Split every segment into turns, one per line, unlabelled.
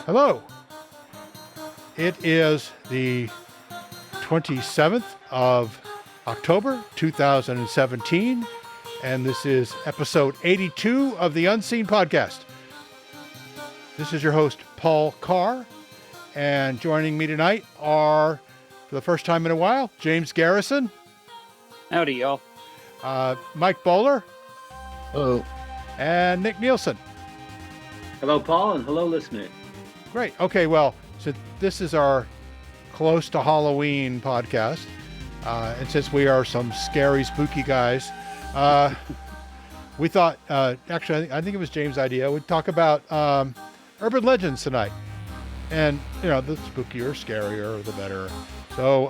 Hello. It is the 27th of October, 2017, and this is episode 82 of the Unseen Podcast. This is your host, Paul Carr, and joining me tonight are, for the first time in a while, James Garrison.
Howdy, y'all.
Mike Bohler.
Hello.
And Nick Nielsen.
Hello, Paul, and hello, listeners.
Great. Okay, well, so this is our close to Halloween podcast, and since we are some scary, spooky guys, we thought, actually, I think it was James' idea, we'd talk about urban legends tonight. And, you know, the spookier, scarier, the better. So,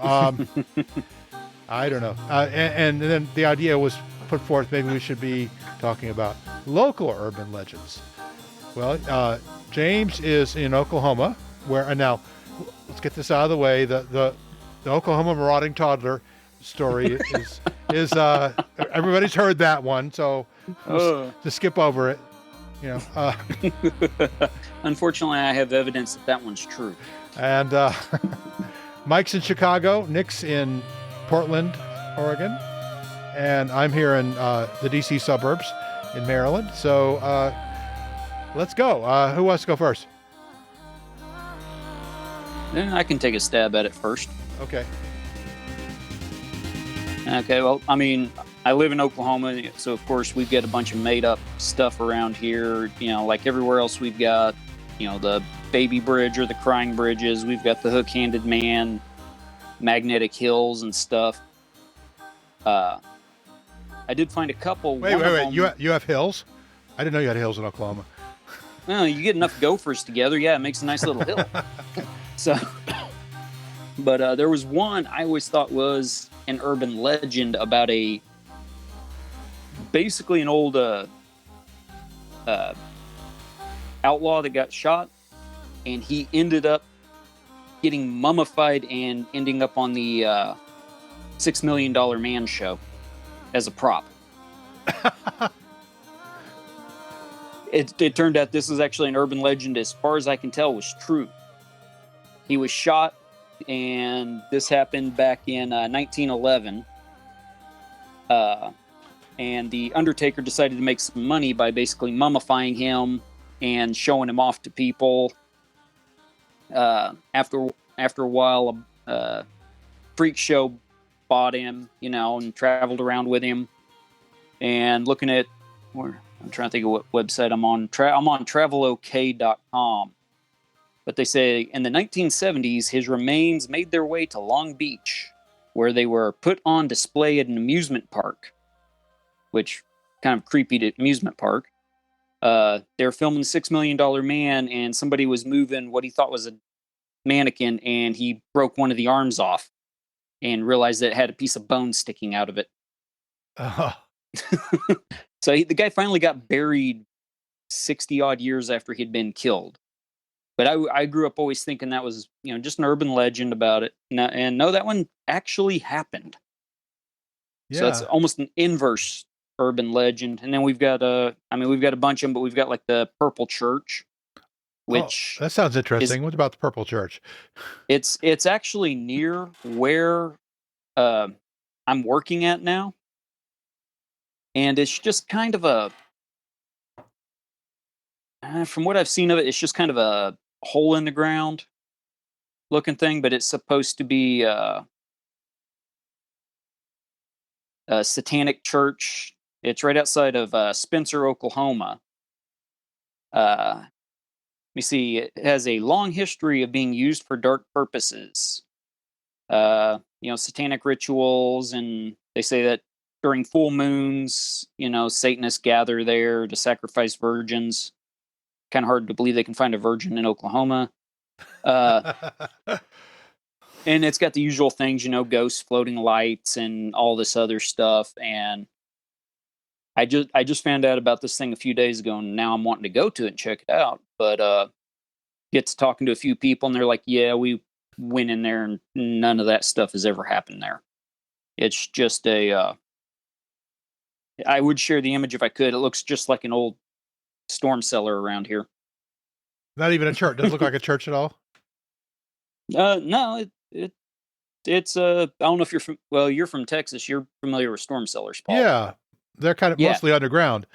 I don't know. And then the idea was put forth, maybe we should be talking about local urban legends. Well, James is in Oklahoma, and now, let's get this out of the way. The Oklahoma marauding toddler story is everybody's heard that one, so to skip over it, you know.
Unfortunately, I have evidence that one's true.
And Mike's in Chicago, Nick's in Portland, Oregon, and I'm here in the DC suburbs in Maryland. So let's go. Who wants to go first?
Then I can take a stab at it first.
Okay.
Okay, well, I mean, I live in Oklahoma, so of course we've got a bunch of made-up stuff around here. You know, like everywhere else, we've got, you know, the baby bridge or the crying bridges. We've got the hook-handed man, magnetic hills and stuff. I did find a couple.
Wait. You have hills? I didn't know you had hills in Oklahoma.
Well, you get enough gophers together, yeah, it makes a nice little hill. So, but there was one I always thought was an urban legend about basically an old outlaw that got shot, and he ended up getting mummified and ending up on the $6 Million Man show as a prop. It turned out this is actually an urban legend, as far as I can tell, was true. He was shot, and this happened back in 1911. And the Undertaker decided to make some money by basically mummifying him and showing him off to people. After a while, a freak show bought him, you know, and traveled around with him. And looking at, I'm trying to think of what website I'm on. I'm on travelok.com. But they say in the 1970s, his remains made their way to Long Beach, where they were put on display at an amusement park, which kind of creepy to amusement park. They were filming the $6 Million Man, and somebody was moving what he thought was a mannequin, and he broke one of the arms off and realized that it had a piece of bone sticking out of it. So the guy finally got buried 60 odd years after he'd been killed. But I grew up always thinking that was, you know, just an urban legend about it. And no, that one actually happened. Yeah. So that's almost an inverse urban legend. And then we've got we've got a bunch of them, but we've got like the Purple Church, which
that sounds interesting. What about the Purple Church?
It's actually near where I'm working at now. And it's just kind of from what I've seen of it, it's just kind of a hole in the ground looking thing, but it's supposed to be a satanic church. It's right outside of Spencer, Oklahoma. Let me see. It has a long history of being used for dark purposes. You know, satanic rituals, and they say that during full moons, you know, Satanists gather there to sacrifice virgins. Kind of hard to believe they can find a virgin in Oklahoma. And it's got the usual things, you know, ghosts, floating lights, and all this other stuff. And I just found out about this thing a few days ago, and now I'm wanting to go to it and check it out. But get to talking to a few people, and they're like, yeah, we went in there, and none of that stuff has ever happened there. It's just I would share the image if I could. It looks just like an old storm cellar around here.
Not even a church. Doesn't look like a church at all.
No, it's I don't know if you're from Texas. You're familiar with storm cellars, Paul.
Yeah, they're kind of mostly underground.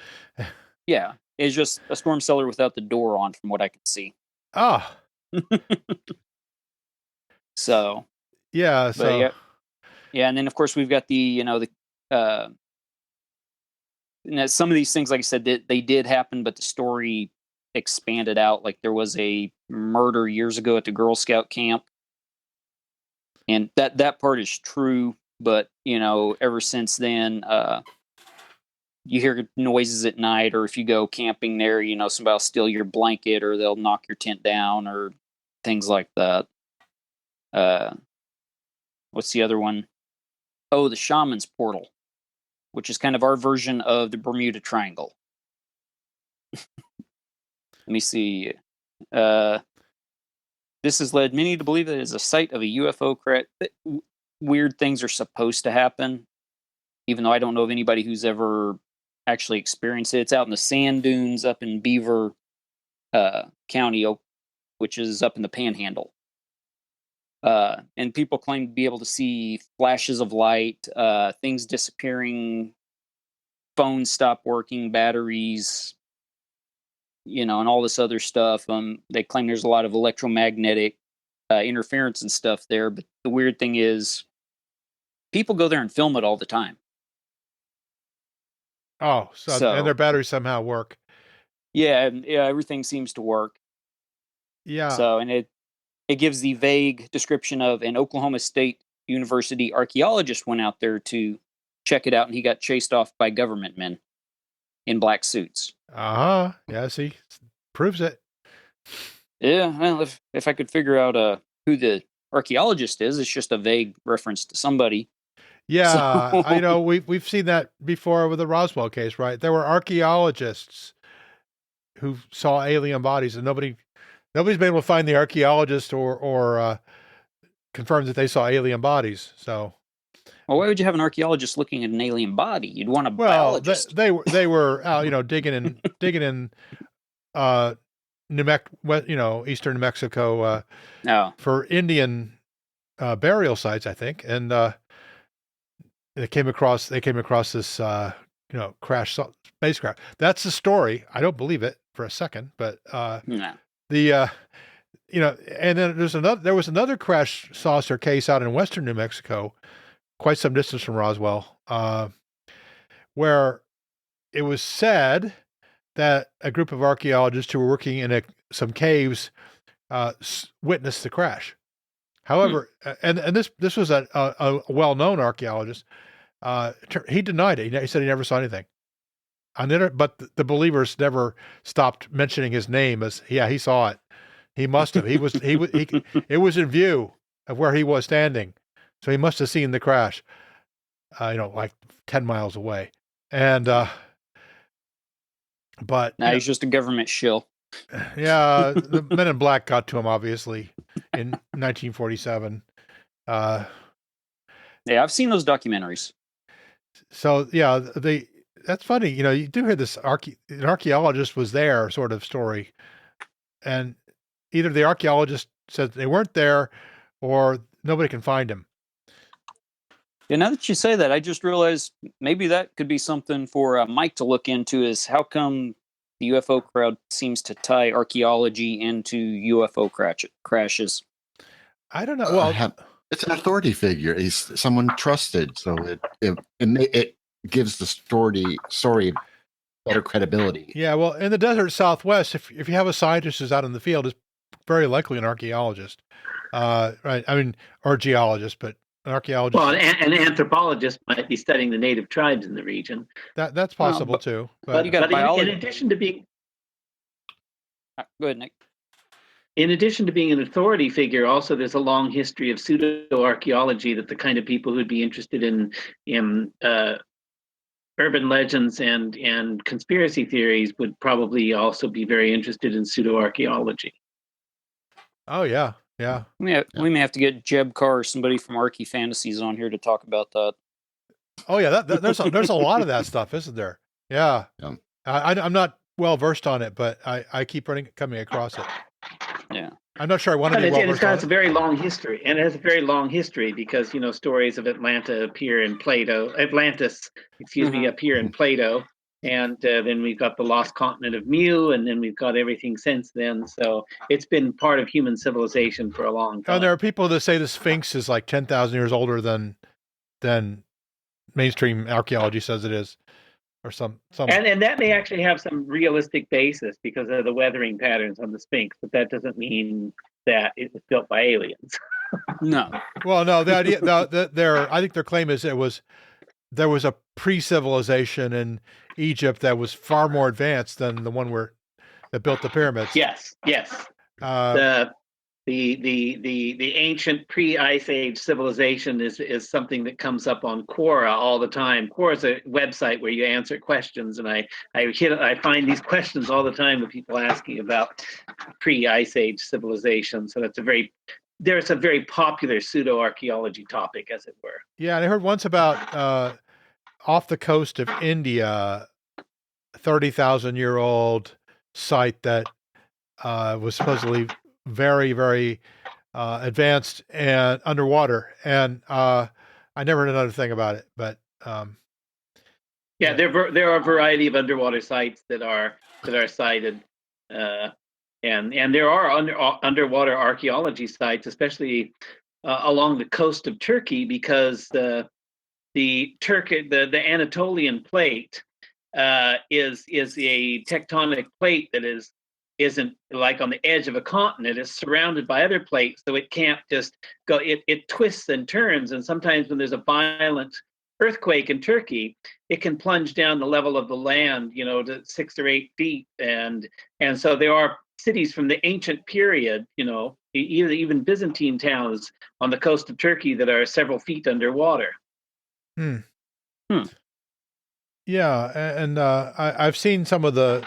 Yeah, it's just a storm cellar without the door on, from what I can see.
Ah.
So.
Yeah. So.
Yeah, and then of course we've got some of these things, like I said, they did happen, but the story expanded out. Like there was a murder years ago at the Girl Scout camp, and that part is true. But ever since then, you hear noises at night, or if you go camping there, somebody will steal your blanket, or they'll knock your tent down, or things like that. What's the other one? Oh, the Shaman's Portal, which is kind of our version of the Bermuda Triangle. Let me see. This has led many to believe that it is a site of a UFO crash. Weird things are supposed to happen, even though I don't know of anybody who's ever actually experienced it. It's out in the sand dunes up in Beaver County, which is up in the Panhandle. And people claim to be able to see flashes of light, things disappearing, phones stop working, batteries, and all this other stuff. They claim there's a lot of electromagnetic interference and stuff there. But the weird thing is, people go there and film it all the time.
Oh, so and their batteries somehow work.
Yeah, everything seems to work.
Yeah.
So, and it gives the vague description of an Oklahoma State University archaeologist went out there to check it out, and he got chased off by government men in black suits.
Yeah, see, proves it.
Yeah, well, if I could figure out who the archaeologist is, it's just a vague reference to somebody.
Yeah, so. We've seen that before with the Roswell case, right? There were archaeologists who saw alien bodies, and nobody's been able to find the archaeologist or confirm that they saw alien bodies. So,
well, why would you have an archaeologist looking at an alien body? You'd want a biologist.
They were out, digging in eastern New Mexico, for Indian burial sites, I think, and they came across this crash spacecraft. That's the story. I don't believe it for a second, but
no.
And then there was another crash saucer case out in western New Mexico, quite some distance from Roswell, where it was said that a group of archaeologists who were working in some caves witnessed the crash. However, and this was a well-known archaeologist. He denied it. He said he never saw anything. But the believers never stopped mentioning his name as, he saw it. He must have. It was in view of where he was standing. So he must have seen the crash, like 10 miles away. And, but.
Now he's just a government shill.
Yeah. The Men in Black got to him, obviously, in 1947.
Yeah, I've seen those documentaries.
So, yeah, that's funny. You do hear this an archaeologist was there sort of story. And either the archaeologist said they weren't there or nobody can find him.
Yeah, now that you say that, I just realized maybe that could be something for Mike to look into, is how come the UFO crowd seems to tie archaeology into UFO crashes.
I don't know. Well,
it's an authority figure. He's someone trusted. So it gives the story better credibility.
Yeah, well, in the desert Southwest, if you have a scientist who's out in the field, it's very likely an archaeologist, right? I mean, or geologist, but an archaeologist.
Well, an anthropologist might be studying the native tribes in the region.
That's possible too.
But you got
in addition to being,
go ahead, Nick.
In addition to being an authority figure, also there's a long history of pseudo-archaeology that the kind of people who'd be interested in urban legends and conspiracy theories would probably also be very interested in pseudo-archaeology.
Oh, yeah. Yeah.
We may have to get Jeb Carr or somebody from Archie Fantasies on here to talk about that.
Oh, yeah. There's a lot of that stuff, isn't there? Yeah. I'm not well versed on it, but I keep coming across it.
Yeah.
I'm not sure I want to
And
be
it's,
well
and it's
versed
got
on
a
it.
very long history, and it has a very long history because stories of Atlanta appear in Atlantis, appear in Plato, and then we've got the lost continent of Mu, and then we've got everything since then. So it's been part of human civilization for a long time.
And there are people that say the Sphinx is like 10,000 years older than mainstream archaeology says it is, or some.
And that may actually have some realistic basis because of the weathering patterns on the Sphinx, but that doesn't mean that it was built by aliens.
No.
Well, no, the idea, I think their claim is there was a pre-civilization in Egypt that was far more advanced than the one that built the pyramids.
Yes. The ancient pre-Ice Age civilization is something that comes up on Quora all the time. Quora is a website where you answer questions, and I find these questions all the time with people asking about pre-Ice Age civilization. So there's a very popular pseudo-archaeology topic, as it were.
Yeah, and I heard once about off the coast of India, 30,000-year-old site that was supposedly very, very advanced and underwater. And I never heard another thing about it, but
yeah, there are a variety of underwater sites that are cited, and there are underwater archaeology sites, especially along the coast of Turkey, because the Anatolian plate is a tectonic plate that isn't like on the edge of a continent. It's surrounded by other plates, so it can't just go. It twists and turns, and sometimes when there's a violent earthquake in Turkey, it can plunge down the level of the land, to 6 or 8 feet, and so there are cities from the ancient period, even Byzantine towns on the coast of Turkey that are several feet underwater.
Yeah, and I've seen some of the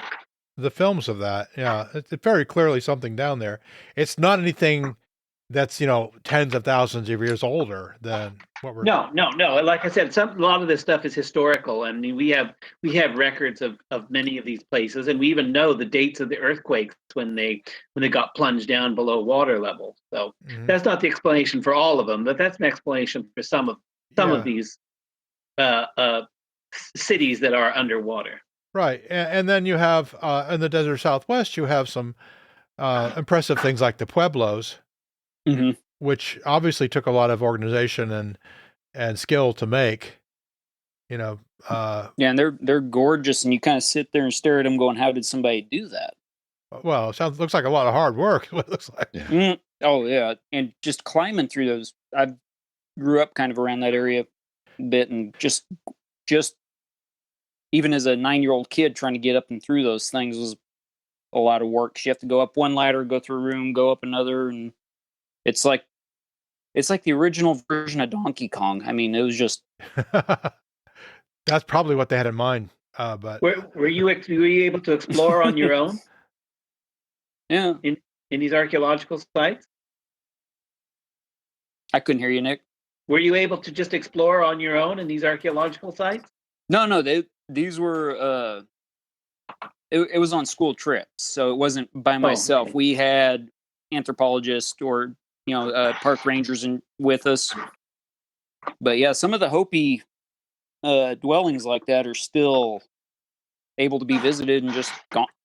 films of that. Yeah, it's very clearly something down there. It's not anything that's tens of thousands of years older than what we're.
No. Like I said, a lot of this stuff is historical. I mean, we have records of many of these places, and we even know the dates of the earthquakes when they got plunged down below water level. So that's not the explanation for all of them, but that's an explanation for some of these cities that are underwater.
Right, and then you have in the desert Southwest, you have some impressive things like the Pueblos, which obviously took a lot of organization and skill to make. Yeah,
and they're gorgeous, and you kind of sit there and stare at them, going, "How did somebody do that?"
Well, looks like a lot of hard work. What it looks like.
Yeah.
Oh yeah, and just climbing through those. I grew up kind of around that area a bit, and just even as a 9-year-old kid trying to get up and through those things was a lot of work. You have to go up one ladder, go through a room, go up another, and it's like the original version of Donkey Kong. I mean, it was just.
That's probably what they had in mind. But
were you able to explore on your own?
Yeah.
In these archaeological sites?
I couldn't hear you, Nick.
Were you able to just explore on your own in these archaeological sites?
No, these were it was on school trips, so it wasn't by myself.
Okay.
We had anthropologists or park rangers with us. But yeah, some of the Hopi dwellings like that are still able to be visited and just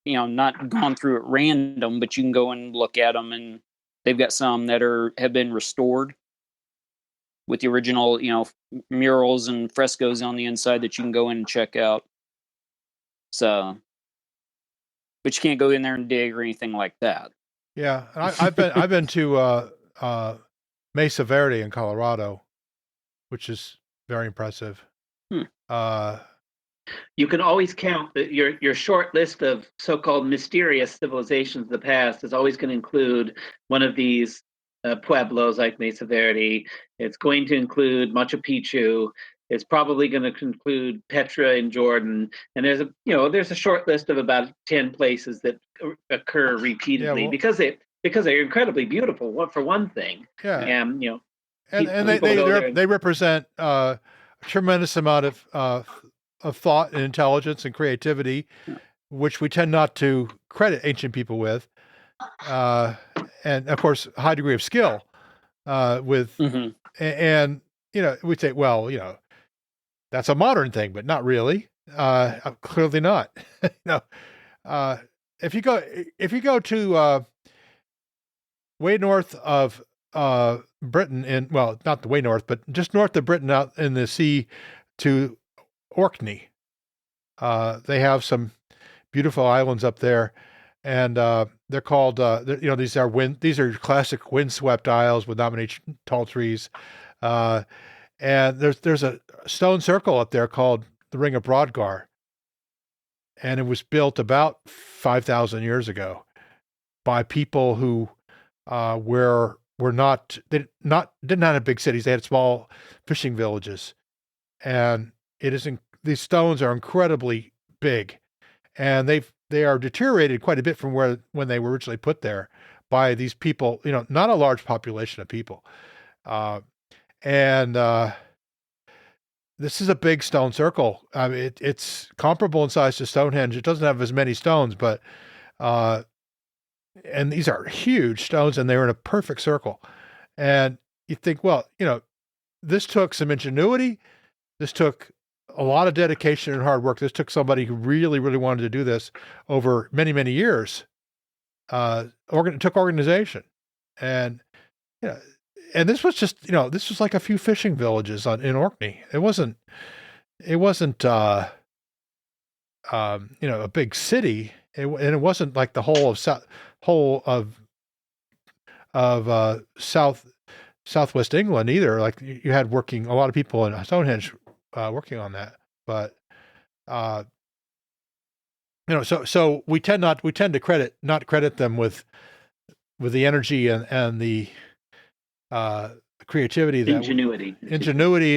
not gone through at random, but you can go and look at them, and they've got some that have been restored with the original, murals and frescoes on the inside that you can go in and check out. So, but you can't go in there and dig or anything like that.
Yeah, I've been to Mesa Verde in Colorado, which is very impressive.
You can always count that your short list of so-called mysterious civilizations of the past is always going to include one of these pueblos like Mesa Verde. It's going to include Machu Picchu. It's probably going to conclude Petra in Jordan. And there's a short list of about 10 places that occur repeatedly because they're incredibly beautiful. For one thing,
and they represent a tremendous amount of thought and intelligence and creativity, which we tend not to credit ancient people with. and of course, a high degree of skill with,
Mhm.
and, we'd say, well, that's a modern thing, but not really. Clearly not. No. Uh, if you go to way north of Britain, not the way north, but just north of Britain, out in the sea to Orkney, they have some beautiful islands up there, and they're called these are classic windswept isles with not many tall trees, and there's a stone circle up there called the Ring of Brodgar, and it was built about 5,000 years ago by people who were not didn't have big cities. They had small fishing villages, and these stones are incredibly big, and they are deteriorated quite a bit from when they were originally put there by these people. Not a large population of people, and this is a big stone circle. I mean, it's comparable in size to Stonehenge. It doesn't have as many stones, but and these are huge stones, and they're in a perfect circle. And you think, well, this took some ingenuity. This took a lot of dedication and hard work. This took somebody who really, really wanted to do this over many, many years. It took organization, and and this was just, this was like a few fishing villages in Orkney. It wasn't a big city, and it wasn't like the whole of southwest England either. Like you had a lot of people in Stonehenge working on that, but so we tend to not credit them with the energy and the creativity,
ingenuity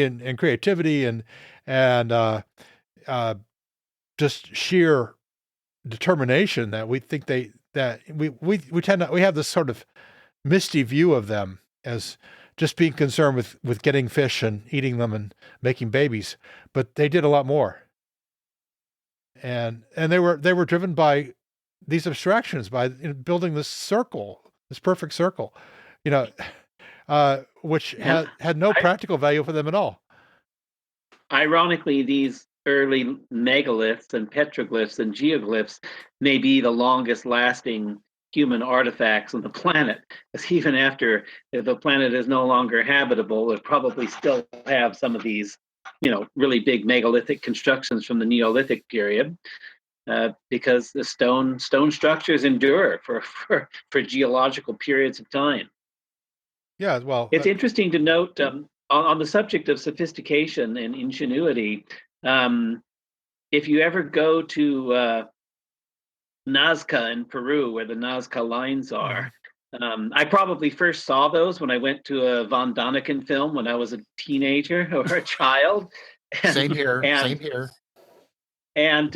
and creativity and just sheer determination that we think we have this sort of misty view of them as just being concerned with getting fish and eating them and making babies, but they did a lot more. And they were driven by these abstractions, by building this perfect circle, which had no practical value for them at all.
Ironically, these early megaliths and petroglyphs and geoglyphs may be the longest lasting human artifacts on the planet, because even after the planet is no longer habitable, it probably still have some of these, really big megalithic constructions from the Neolithic period, because the stone structures endure for geological periods of time.
Yeah, well,
it's interesting to note on the subject of sophistication and ingenuity. If you ever go to Nazca in Peru, where the Nazca Lines are, I probably first saw those when I went to a Von Daniken film when I was a teenager or a child.
Same here.
And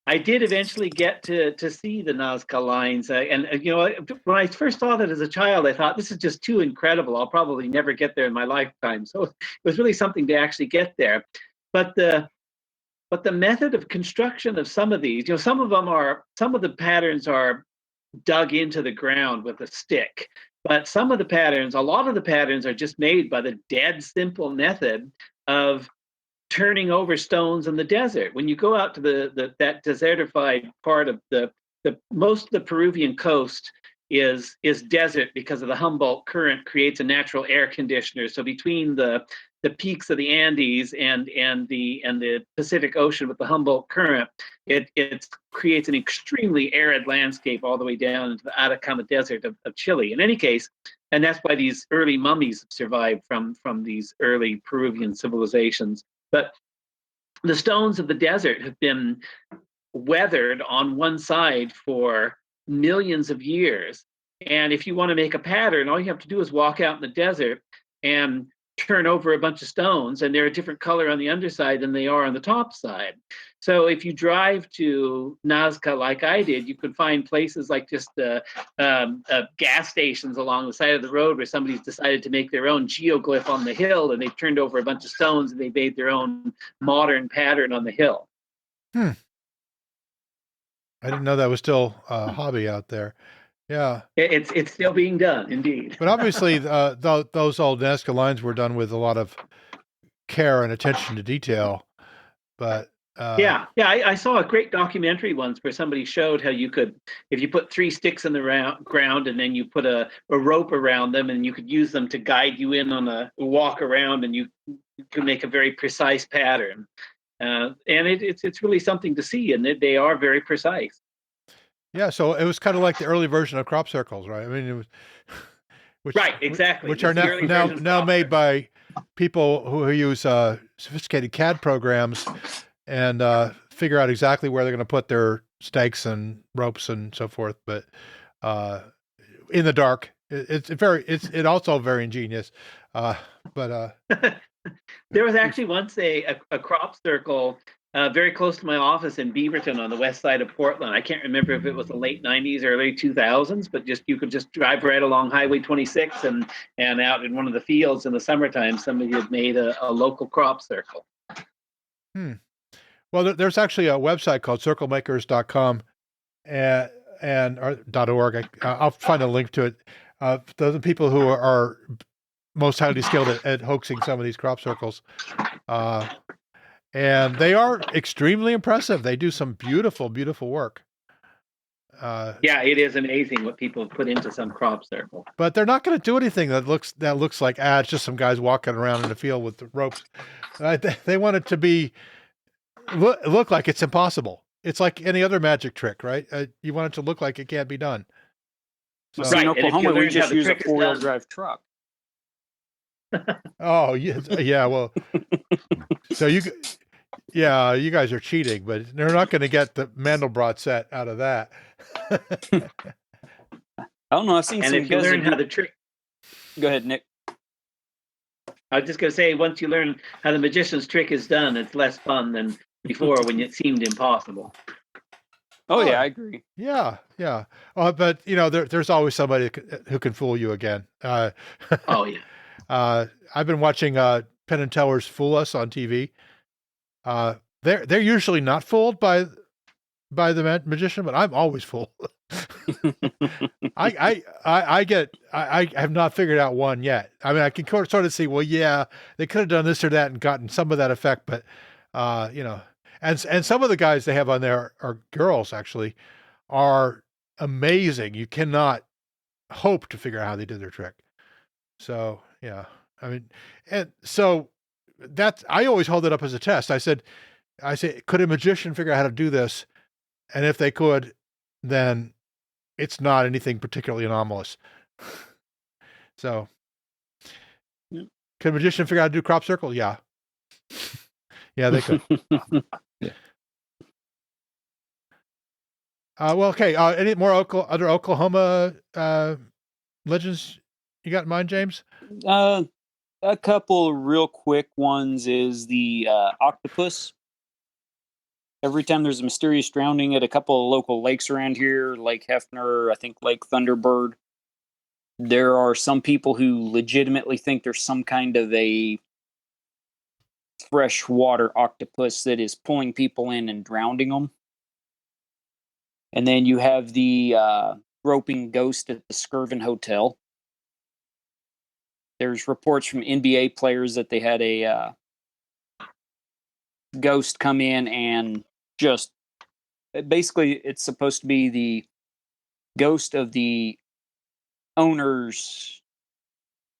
I did eventually get to see the Nazca Lines. When I first saw that as a child, I thought, this is just too incredible. I'll probably never get there in my lifetime. So it was really something to actually get there. But the method of construction of some of these, some of the patterns are dug into the ground with a stick. But a lot of the patterns are just made by the dead simple method of turning over stones in the desert. When you go out to that desertified part of the most of the Peruvian coast is desert, because of the Humboldt current creates a natural air conditioner. So between the peaks of the Andes and the Pacific Ocean with the Humboldt current, it creates an extremely arid landscape all the way down into the Atacama Desert of Chile. In any case, and that's why these early mummies survived from these early Peruvian civilizations. But the stones of the desert have been weathered on one side for millions of years. And if you want to make a pattern, all you have to do is walk out in the desert and turn over a bunch of stones, and they're a different color on the underside than they are on the top side. So if you drive to Nazca like I did, you could find places like just gas stations along the side of the road where somebody's decided to make their own geoglyph on the hill, and they've turned over a bunch of stones and they made their own modern pattern on the hill.
I didn't know that was still a hobby out there. Yeah.
It's still being done, indeed.
But obviously, those old Nazca lines were done with a lot of care and attention to detail. But
yeah, I saw a great documentary once where somebody showed how you could, if you put 3 sticks in the ground and then you put a rope around them, and you could use them to guide you in on a walk around, and you can make a very precise pattern. And it's really something to see, and they are very precise.
yeah, so it was kind of like the early version of crop circles, right? I mean, it was
Right, exactly.
which are now made by people who use sophisticated CAD programs and figure out exactly where they're going to put their stakes and ropes and so forth. But in the dark, it's also very ingenious. But
there was actually once a crop circle very close to my office in Beaverton on the west side of Portland. I can't remember if it was the late 90s or early 2000s, but you could just drive right along Highway 26 and out in one of the fields in the summertime, somebody had made a local crop circle.
Well, there's actually a website called circlemakers.com or .org. I'll find a link to it. The people who are most highly skilled at hoaxing some of these crop circles. And they are extremely impressive. They do some beautiful, beautiful work.
Yeah, it is amazing what people have put into some crop circle.
But they're not going to do anything that looks like it's just some guys walking around in the field with the ropes. They want it to be look like it's impossible. It's like any other magic trick, right? You want it to look like it can't be done.
So, right. In Oklahoma, we just use a 4-wheel drive truck.
Oh yeah. Well, so you guys are cheating, but they're not going to get the Mandelbrot set out of that.
I don't know. I've seen
and
some
if you learn how the trick.
Go ahead, Nick.
I was just going to say, once you learn how the magician's trick is done, it's less fun than before when it seemed impossible.
Oh yeah, I agree.
Yeah. But there's always somebody who can fool you again.
Oh yeah.
I've been watching Penn and Teller's Fool Us on TV. They're usually not fooled by the magician, but I'm always fooled. I have not figured out one yet. I mean, I can sort of see, well, yeah, they could have done this or that and gotten some of that effect, but and some of the guys they have on there are girls, actually, are amazing. You cannot hope to figure out how they did their trick. So yeah, I mean, and so I always hold it up as a test. I say, could a magician figure out how to do this? And if they could, then it's not anything particularly anomalous. So, could a magician figure out how to do crop circle? Yeah. Yeah, they could.
Yeah.
Well, okay. Any more other Oklahoma legends you got in mind, James?
A couple real quick ones is the octopus. Every time there's a mysterious drowning at a couple of local lakes around here, Lake Hefner, I think Lake Thunderbird, there are some people who legitimately think there's some kind of a freshwater octopus that is pulling people in and drowning them. And then you have the roping ghost at the Skirvin Hotel. There's reports from NBA players that they had a ghost come in and just basically it's supposed to be the ghost of the owner's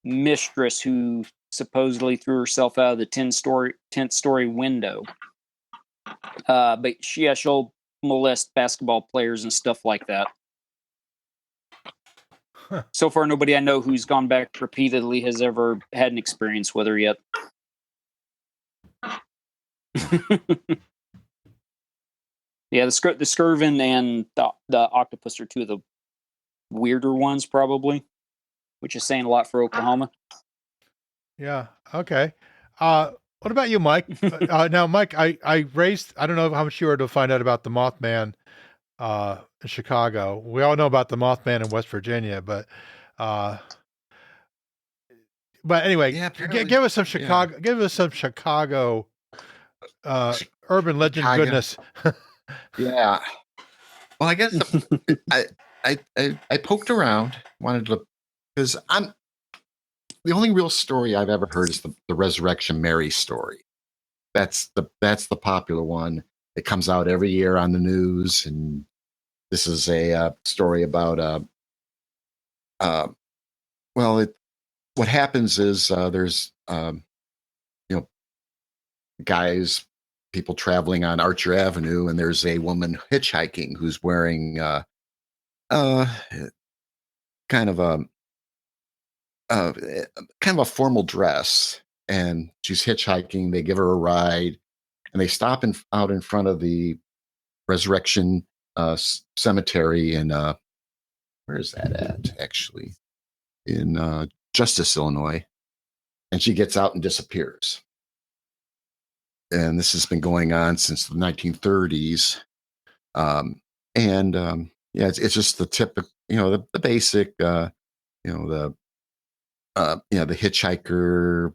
mistress who supposedly threw herself out of the 10th-story window. But she'll molest basketball players and stuff like that.
Huh.
So far, nobody I know who's gone back repeatedly has ever had an experience with her yet. Yeah, the Skirvin and the octopus are two of the weirder ones, probably, which is saying a lot for Oklahoma.
Yeah. Okay. What about you, Mike? Now, Mike, I don't know how much you were to find out about the Mothman in Chicago. We all know about the Mothman in West Virginia, but anyway,
Yeah,
give us some Chicago. Yeah. Give us some Chicago urban legend goodness.
Yeah. Well, I guess I I poked around, wanted to, because the only real story I've ever heard is the Resurrection Mary story. That's the popular one. It comes out every year on the news, and this is a story about what happens is there's people traveling on Archer Avenue, and there's a woman hitchhiking who's wearing kind of a formal dress, and she's hitchhiking. They give her a ride, and they stop out in front of the Resurrection Cemetery in where is that at? Actually, in Justice, Illinois, and she gets out and disappears. And this has been going on since the 1930s. It's just the typical, the basic, the hitchhiker,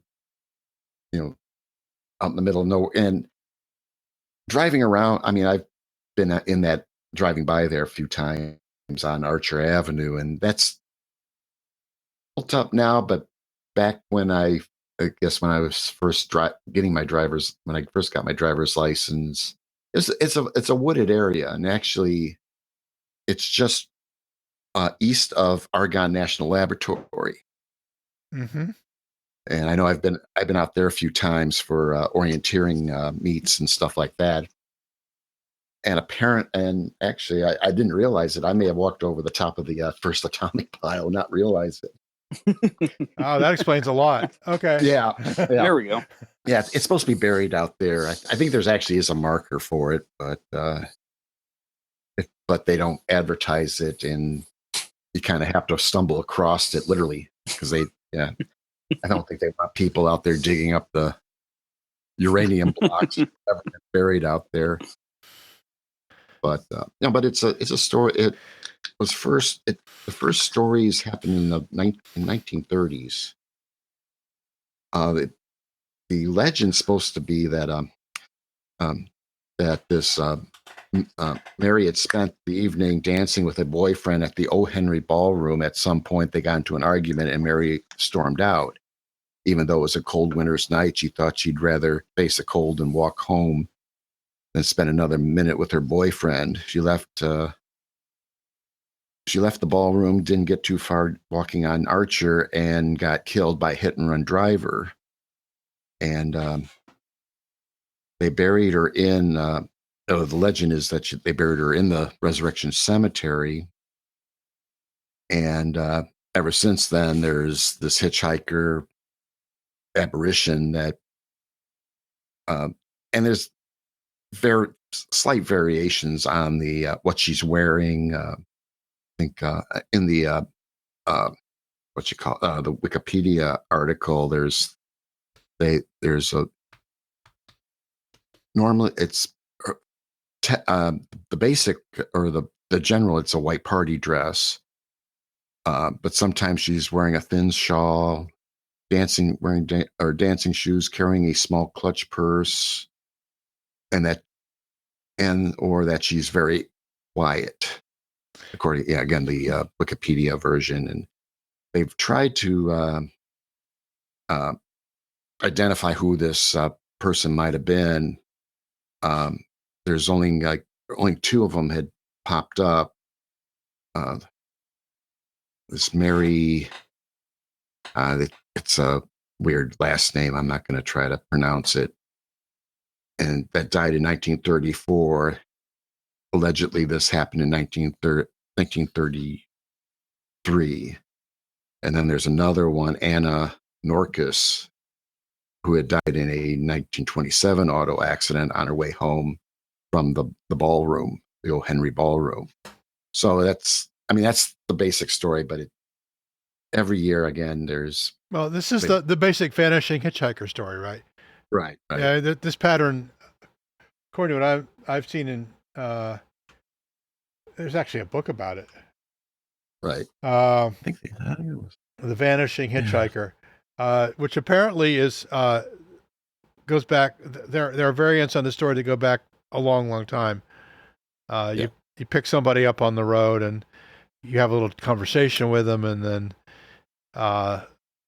out in the middle of nowhere, and driving around. I mean, I've been driving by there a few times on Archer Avenue, and that's built up now. But back when I guess when I was first when I first got my driver's license, it's a wooded area, and actually, it's just east of Argonne National Laboratory.
Mm-hmm.
And I know I've been out there a few times for orienteering meets and stuff like that. And actually, I didn't realize it. I may have walked over the top of the first atomic pile, not realize it.
Oh, that explains a lot. Okay.
Yeah.
There we go.
Yeah, it's supposed to be buried out there. I think there's actually is a marker for it, but they don't advertise it, and you kind of have to stumble across it literally because I don't think they want people out there digging up the uranium blocks ever buried out there. But but it's a story. It was the first stories happened in the 1930s. The legend's supposed to be that that this Mary had spent the evening dancing with a boyfriend at the O. Henry Ballroom. At some point, they got into an argument, and Mary stormed out. Even though it was a cold winter's night, she thought she'd rather face the cold and walk home than spend another minute with her boyfriend. She left the ballroom, didn't get too far walking on Archer, and got killed by a hit-and-run driver. And they buried her in. The legend is that they buried her in the Resurrection Cemetery. And ever since then, there's this hitchhiker apparition that, and there's very slight variations on the what she's wearing. I think in the the Wikipedia article, there's normally it's the basic or the general. It's a white party dress, but sometimes she's wearing a thin shawl, wearing dancing shoes, carrying a small clutch purse, or that she's very quiet. According, again, the Wikipedia version, and they've tried to identify who this person might have been. There's only two of them had popped up. This Mary, it's a weird last name. I'm not going to try to pronounce it. And that died in 1934. Allegedly, this happened in 1933. And then there's another one, Anna Norkus, who had died in a 1927 auto accident on her way home from the ballroom, the O. Henry Ballroom. So that's the basic story, but every year again, there's...
Well, this is the basic Vanishing Hitchhiker story, right?
Right.
Yeah, this pattern, according to what I've seen in, there's actually a book about it.
Right. I think
The Vanishing Hitchhiker, which apparently goes back. There are variants on the story that go back a long, long time. You pick somebody up on the road, and you have a little conversation with them, and then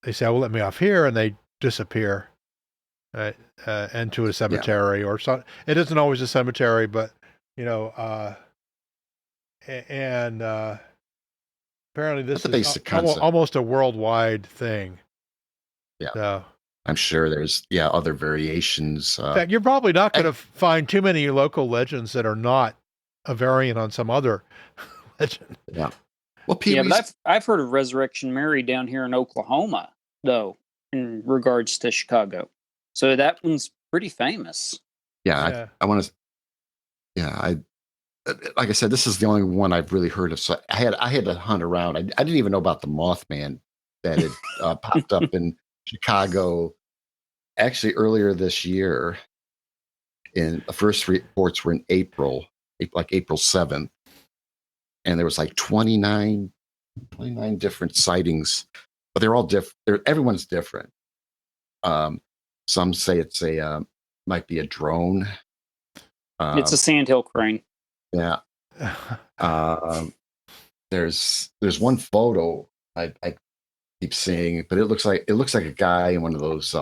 they say, "Well, let me off here," and they disappear into a cemetery or something. It isn't always a cemetery, but and apparently this is almost a worldwide thing.
Yeah.
So,
I'm sure there's other variations.
In fact, you're probably not going to find too many local legends that are not a variant on some other legend.
Yeah. Well,
but I've heard of Resurrection Mary down here in Oklahoma, though, in regards to Chicago. So that one's pretty famous.
Yeah. I want to. Yeah, like I said, this is the only one I've really heard of. So I had to hunt around. I didn't even know about the Mothman that had popped up in Chicago. Actually, earlier this year, the first reports were in April 7th, and there was like 29 different sightings, but they're all different. Everyone's different. Some say it's might be a drone.
It's a sandhill crane.
Yeah. There's one photo I keep seeing, but it looks like a guy in one of those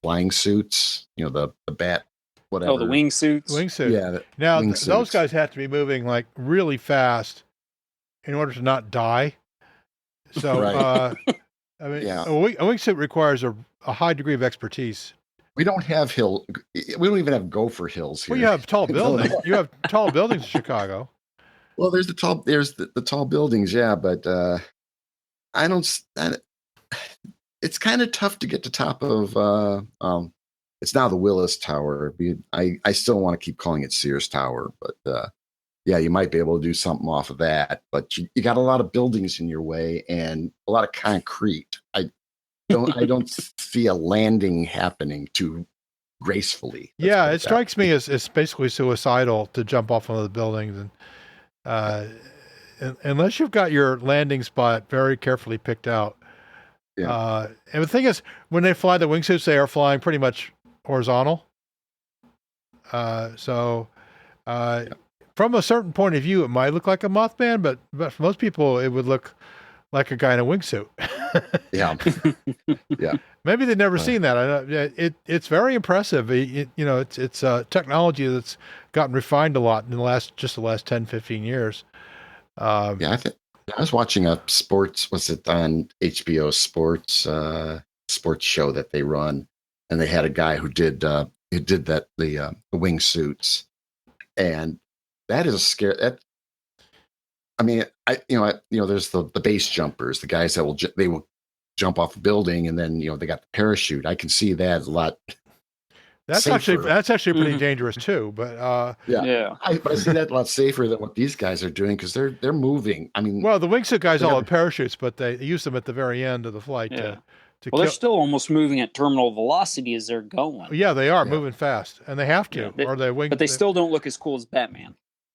flying suits. The bat, whatever.
Oh, the wingsuits.
Wingsuit.
Yeah.
Now those guys have to be moving like really fast in order to not die. So,
right.
a wingsuit requires a high degree of expertise.
We don't have we don't even have gopher hills here.
Well, you have tall buildings. You have tall buildings in Chicago.
Well, there's the tall buildings, yeah, but it's kind of tough to get to top of. It's now the Willis Tower. I still want to keep calling it Sears Tower, but you might be able to do something off of that. But you got a lot of buildings in your way and a lot of concrete. I don't see a landing happening too gracefully.
Yeah, it strikes me as basically suicidal to jump off one of the buildings, and unless you've got your landing spot very carefully picked out.
Yeah.
And the thing is, when they fly the wingsuits, they are flying pretty much horizontal. From a certain point of view, it might look like a Mothman, but for most people, it would look like a guy in a wingsuit.
Yeah. Yeah.
Maybe they've never seen that. It's very impressive. It's technology that's gotten refined a lot in the last 10, 15 years.
I was watching a sports, was it on HBO sports show that they run, and they had a guy who did the wingsuits, and that is a scare. I mean, there's the base jumpers, the guys that will jump off a building, and then they got the parachute. I can see that a lot.
That's
safer.
actually pretty dangerous too. But
I see that a lot safer than what these guys are doing because they're moving. I mean,
well, the wingsuit guys all have parachutes, but they use them at the very end of the flight to
they're still almost moving at terminal velocity as they're going.
Yeah, they are moving fast, and they have to,
but they still don't look as cool as Batman.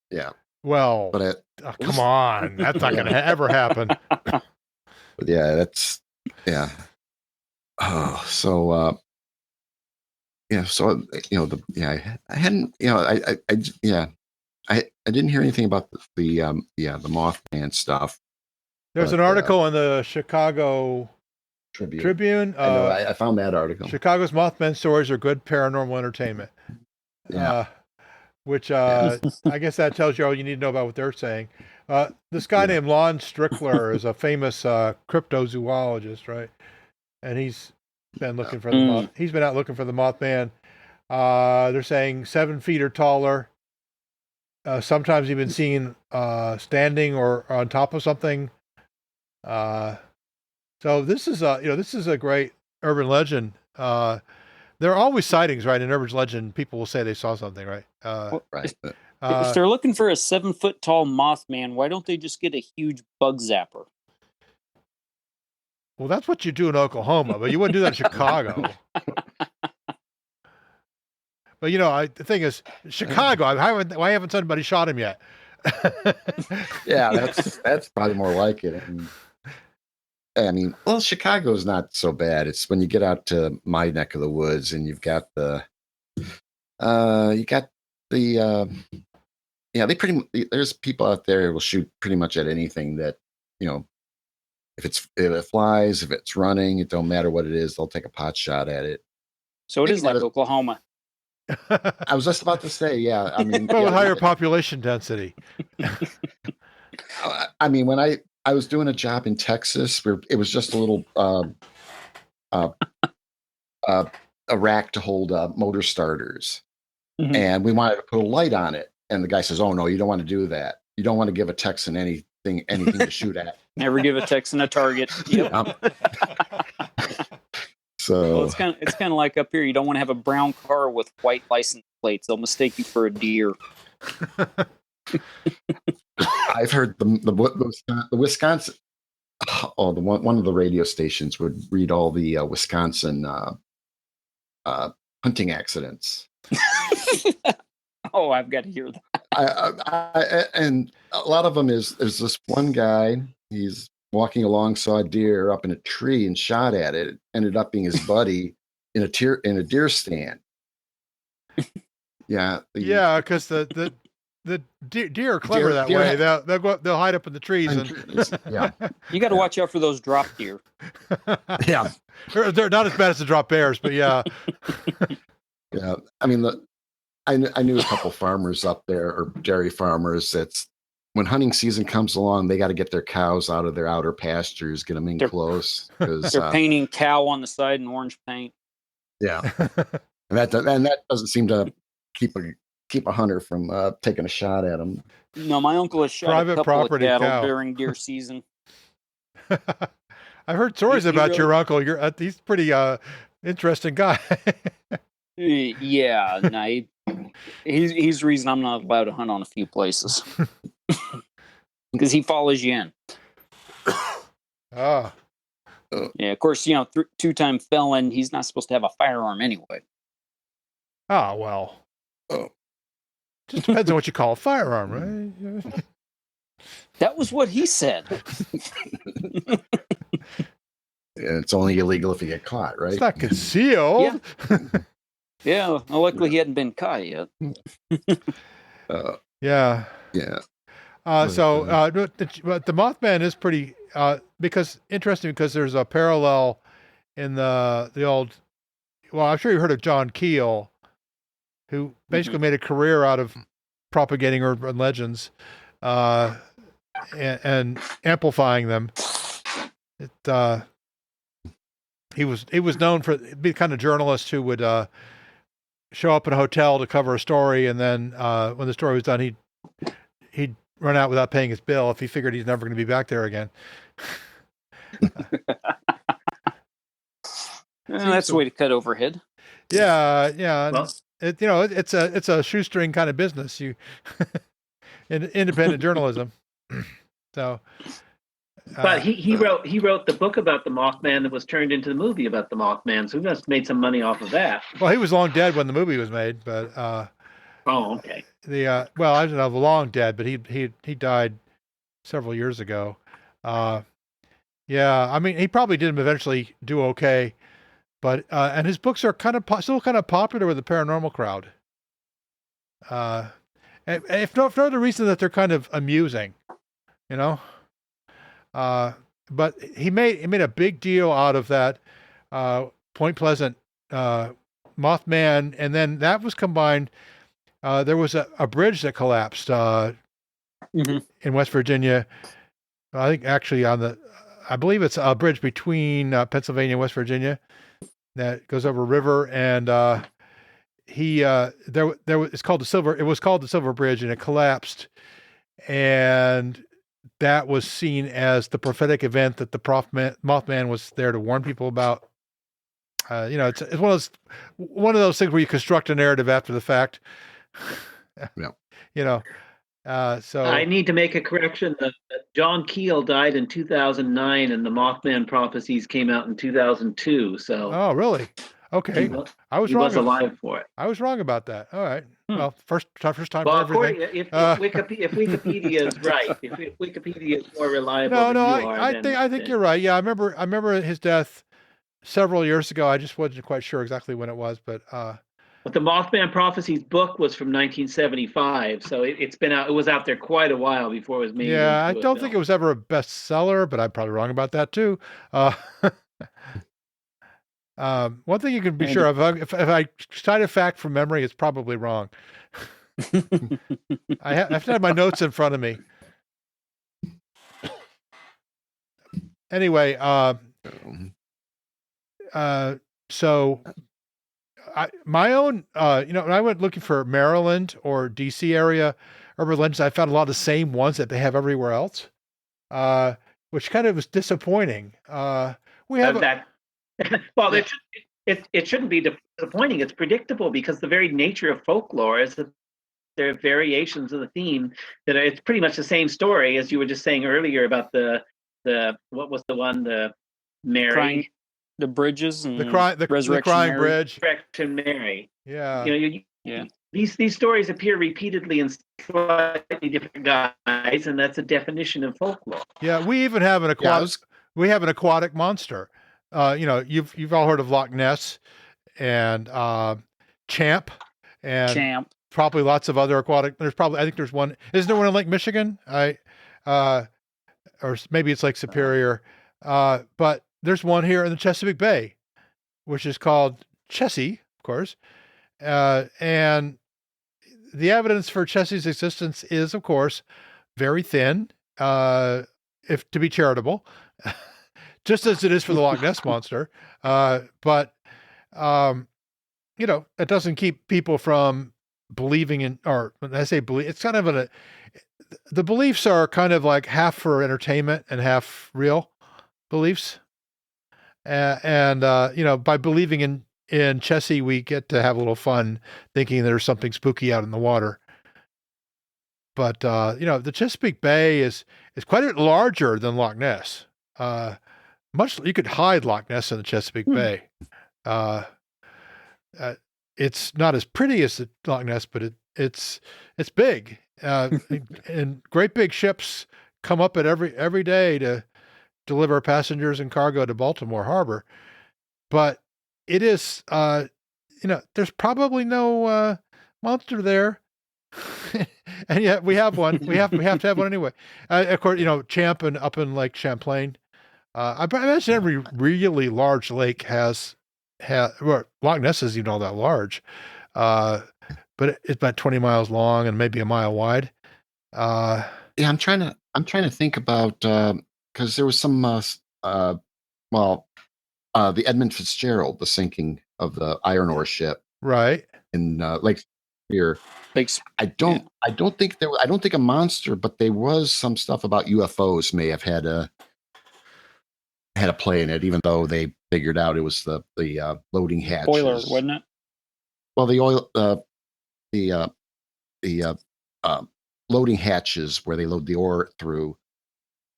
Yeah.
Well, but come on, that's not going to ever happen.
But Oh, so I hadn't, I didn't hear anything about the Mothman stuff.
There's an article in the Chicago Tribune.
I found that article.
Chicago's Mothman stories are good paranormal entertainment.
Yeah.
Which I guess that tells you all you need to know about what they're saying. This guy named Lon Strickler is a famous cryptozoologist, right? And he's been looking for he's been out looking for the Mothman. They're saying 7 feet or taller. Sometimes even seen standing or on top of something. So this is a great urban legend. There are always sightings, right? In urban legend, people will say they saw something, right?
Right.
If they're looking for a 7-foot tall Mothman, why don't they just get a huge bug zapper?
Well, that's what you do in Oklahoma, but you wouldn't do that in Chicago. But the thing is, Chicago. Why haven't somebody shot him yet?
Yeah, that's probably more like it. I mean, well, Chicago's not so bad. It's when you get out to my neck of the woods and you've got there's people out there who will shoot pretty much at anything that if it flies, if it's running, it don't matter what it is, they'll take a pot shot at it.
So it is like Oklahoma.
I was just about to say, yeah. I mean,
but with higher population density.
I mean, when I was doing a job in Texas where it was just a little a rack to hold motor starters, and we wanted to put a light on it, and the guy says, "Oh no, you don't want to do that. You don't want to give a Texan anything to shoot at.
Never give a Texan a target." Yep.
So
well, it's kind of like up here. You don't want to have a brown car with white license plates. They'll mistake you for a deer.
I've heard the Wisconsin. Oh, one of the radio stations would read all the Wisconsin hunting accidents.
Oh, I've got to hear
that. And a lot of them there's this one guy. He's walking along, saw a deer up in a tree and shot at it. Ended up being his buddy in a deer stand. Yeah,
because the deer are clever that way. They'll hide up in the trees.
Yeah,
you got to watch out for those drop deer.
Yeah,
they're not as bad as the drop bears, but yeah.
Yeah, I mean, I knew a couple farmers up there, or dairy farmers. That's when hunting season comes along, they got to get their cows out of their outer pastures, get them in close.
They're painting cow on the side in orange paint.
Yeah, and that doesn't seem to keep a hunter from taking a shot at them.
No, my uncle has shot a couple of cattle during deer season.
I've heard stories about your uncle. He's pretty interesting guy.
Yeah, no, he's the reason I'm not allowed to hunt on a few places. Because he follows you in.
Oh.
Yeah, of course, 2-time felon, he's not supposed to have a firearm anyway.
Oh, well.
Oh.
Just depends on what you call a firearm, right?
That was what he said.
It's only illegal if you get caught, right?
It's not concealed.
Yeah, well, luckily he hadn't been caught yet.
Yeah.
Yeah.
So the Mothman is pretty interesting because there's a parallel in the old. Well, I'm sure you heard of John Keel, who basically made a career out of propagating urban legends and amplifying them. He was known for being the kind of journalist who would show up in a hotel to cover a story, and then when the story was done, he'd run out without paying his bill if he figured he's never going to be back there again.
That's the way to cut overhead.
Yeah. Well, it's a shoestring kind of business. You independent journalism. So.
But he wrote the book about the Mothman that was turned into the movie about the Mothman, so he must have made some money off of that.
Well, he was long dead when the movie was made, but
oh, okay.
I don't know, long dead, but he died several years ago. Yeah, I mean, he probably did eventually do okay, but and his books are still kind of popular with the paranormal crowd. If not for the reason that they're kind of amusing, but he made a big deal out of that Point Pleasant Mothman, and then that was combined. There was a bridge that collapsed in West Virginia. I think actually I believe it's a bridge between Pennsylvania and West Virginia that goes over a river, and it was called the Silver Bridge, and it collapsed, and that was seen as the prophetic event that the Mothman was there to warn people about. It's one of those things where you construct a narrative after the fact.
Yeah.
So
I need to make a correction. John Keel died in 2009, and the Mothman prophecies came out in 2002. So.
Oh, really? Okay. He was
alive for it.
I was wrong about that. All right. Well, first time for everything.
If Wikipedia is right, if Wikipedia is more reliable than you are,
I think you're right. Yeah, I remember his death several years ago. I just wasn't quite sure exactly when it was, but
But the Mothman Prophecies book was from 1975, so it's been out. It was out there quite a while before it was made.
Yeah, I don't think it was ever a bestseller, but I'm probably wrong about that too. One thing you can be sure of, if I cite a fact from memory, it's probably wrong. I have to have my notes in front of me. Anyway, so my own, when I went looking for Maryland or DC area urban legends, I found a lot of the same ones that they have everywhere else, which kind of was disappointing. We have
that. Well, it shouldn't be disappointing. It's predictable because the very nature of folklore is that there are variations of the theme that it's pretty much the same story as you were just saying earlier about the what was the one, the Mary,
the bridges and
the crying
Mary.
bridge,
Resurrection Mary.
Yeah,
These stories appear repeatedly in slightly different guise, and that's a definition of folklore.
Yeah, we even have an aquatic monster. You've all heard of Loch Ness and Champ and probably lots of other aquatic. I think there's one. Isn't there one in Lake Michigan? Or maybe it's Lake Superior. But there's one here in the Chesapeake Bay, which is called Chessie, of course. And the evidence for Chessie's existence is, of course, very thin, if to be charitable, just as it is for the Loch Ness monster. But it doesn't keep people from believing in, or when I say believe, it's kind of the beliefs are kind of like half for entertainment and half real beliefs. And by believing in Chessie, we get to have a little fun thinking there's something spooky out in the water. But, the Chesapeake Bay is quite larger than Loch Ness. You could hide Loch Ness in the Chesapeake Bay. It's not as pretty as the Loch Ness, but it's big. And great big ships come up at every day to deliver passengers and cargo to Baltimore Harbor. But it is, there's probably no monster there. And yet we have one. We have to have one anyway. Of course, Champ up in Lake Champlain. I imagine every really large lake has Loch Ness isn't even all that large, but it's about 20 miles long and maybe a mile wide.
Yeah, I'm trying to think about because there was some the Edmund Fitzgerald, the sinking of the iron ore ship,
right,
in Lake Superior. I don't think a monster, but there was some stuff about UFOs may have had a play in it, even though they figured out it was the loading hatches.
Boiler, wasn't it?
Well, the loading hatches where they load the ore through,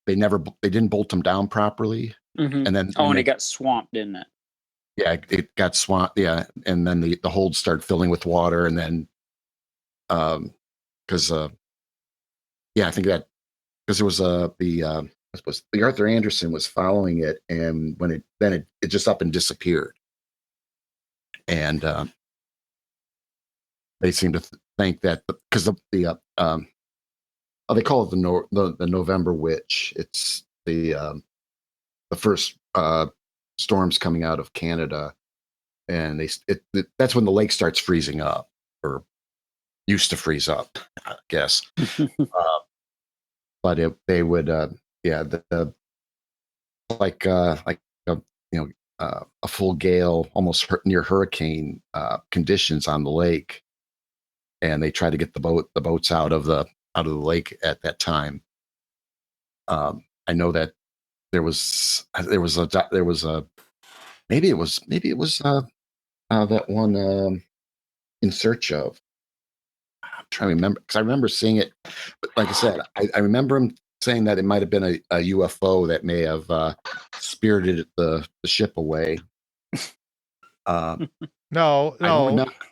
they didn't bolt them down properly,
and then it got swamped, didn't it?
Yeah, it got swamped. Yeah, and then the holds started filling with water, and then because I think that because there was the Arthur Anderson was following it, and when it just up and disappeared, and they seem to think that because they call it the November Witch. It's the first storms coming out of Canada, and that's when the lake starts freezing up, or used to freeze up, I guess. But they would a full gale, almost near hurricane conditions on the lake, and they try to get the boats out of the lake at that time. I know that there was maybe it was that one In Search Of. I'm trying to remember because I remember seeing it, but like I said, I remember him saying that it might have been a UFO that may have spirited the ship away.
No.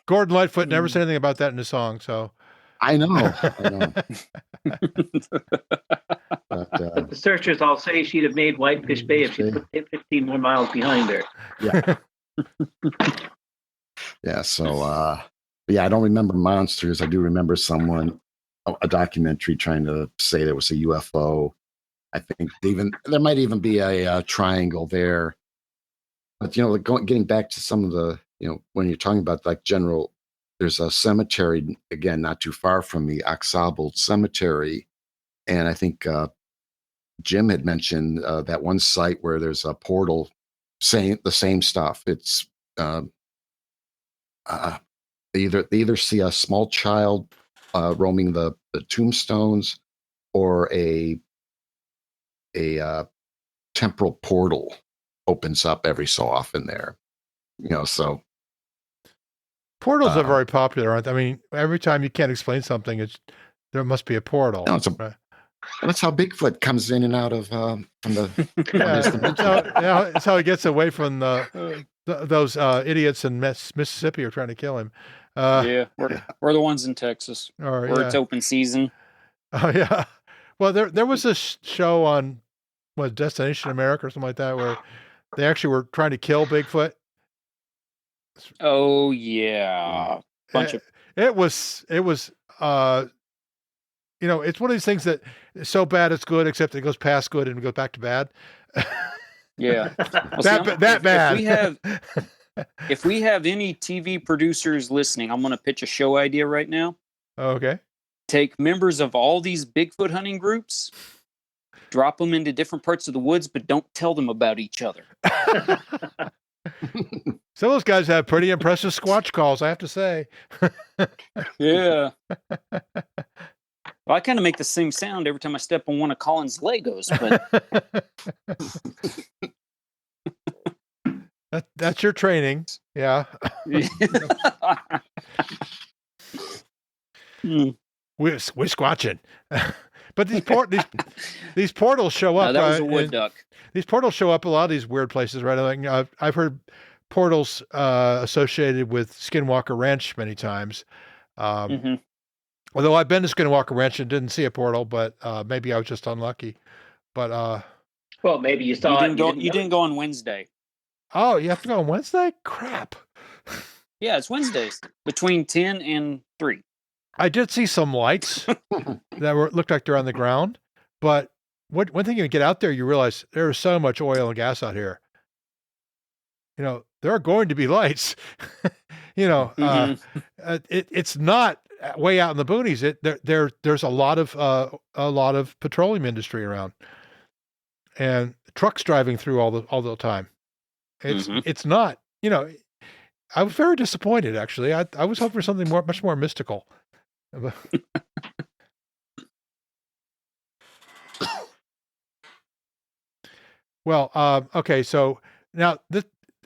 Gordon Lightfoot never said anything about that in his song, so
I know. But,
the searchers all say she'd have made Whitefish Bay if she put 15 more miles behind her.
Yeah. Yeah. So, I don't remember monsters. I do remember a documentary trying to say there was a UFO. I think there might even be a triangle there. But, getting back to some of the, when you're talking about like there's a cemetery, again, not too far from me, Oxabald Cemetery. And I think Jim had mentioned that one site where there's a portal saying the same stuff. It's they either see a small child roaming the tombstones, or a temporal portal opens up every so often there. So
portals are very popular, aren't they? I mean, every time you can't explain something, there must be a portal.
No,
right?
That's how Bigfoot comes in and out of from the.
It's how he gets away from those idiots in Mississippi who are trying to kill him.
We're the ones in Texas where it's open season.
Oh yeah. Well, there was this show on Destination America or something like that where they actually were trying to kill Bigfoot.
Oh yeah,
it was it's one of these things that is so bad it's good, except it goes past good and goes back to bad.
Yeah,
that bad.
If we have any TV producers listening, I'm going to pitch a show idea right now.
Okay.
Take members of all these Bigfoot hunting groups, drop them into different parts of the woods, but don't tell them about each other.
Some of those guys have pretty impressive squatch calls, I have to say.
Yeah. Well, I kind of make the same sound every time I step on one of Colin's Legos,
but that's your training. Yeah. We're squatching. But these portals show up.
No, that was a wood duck.
These portals show up a lot of these weird places, right? Like, I've heard portals associated with Skinwalker Ranch many times. Although I've been to Skinwalker Ranch and didn't see a portal, but maybe I was just unlucky. But
well, maybe you saw
it. You didn't go on Wednesday.
Oh, you have to go on Wednesday? Crap.
Yeah, it's Wednesdays between 10 and 3.
I did see some lights that looked like they're on the ground, but one thing you get out there, you realize there is so much oil and gas out here. There are going to be lights. It's not way out in the boonies. There's a lot of petroleum industry around, and trucks driving through all the time. It's not. I was very disappointed, actually. I was hoping for something much more mystical. Well, okay. So now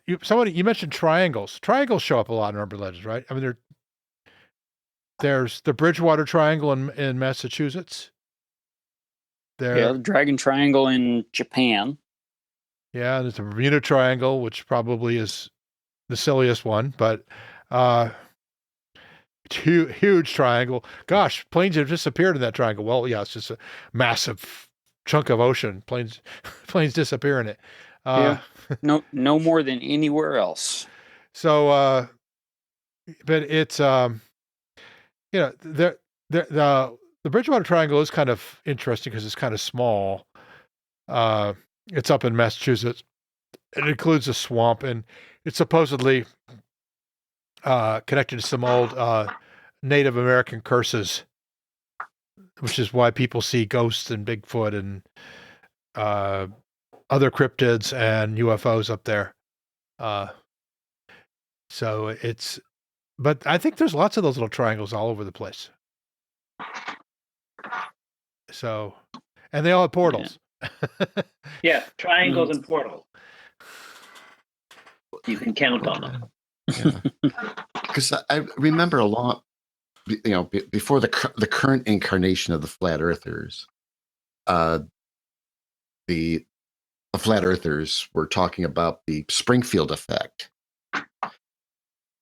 you mentioned triangles. Triangles show up a lot in urban legends, right? I mean, there's the Bridgewater Triangle in Massachusetts.
The Dragon Triangle in Japan.
Yeah, there's the Bermuda Triangle, which probably is the silliest one, but huge triangle. Gosh, planes have disappeared in that triangle. Well, yeah, it's just a massive chunk of ocean. Planes disappear in it.
No more than anywhere else.
So, but it's the Bridgewater Triangle is kind of interesting because it's kind of small. It's up in Massachusetts. It includes a swamp, and it's supposedly connected to some old Native American curses, which is why people see ghosts and Bigfoot and other cryptids and UFOs up there. But I think there's lots of those little triangles all over the place. So, and they all have portals.
Yeah, triangles and portals. You can count on them.
Because I remember a lot, before the current incarnation of the flat earthers, the flat earthers were talking about the Springfield effect.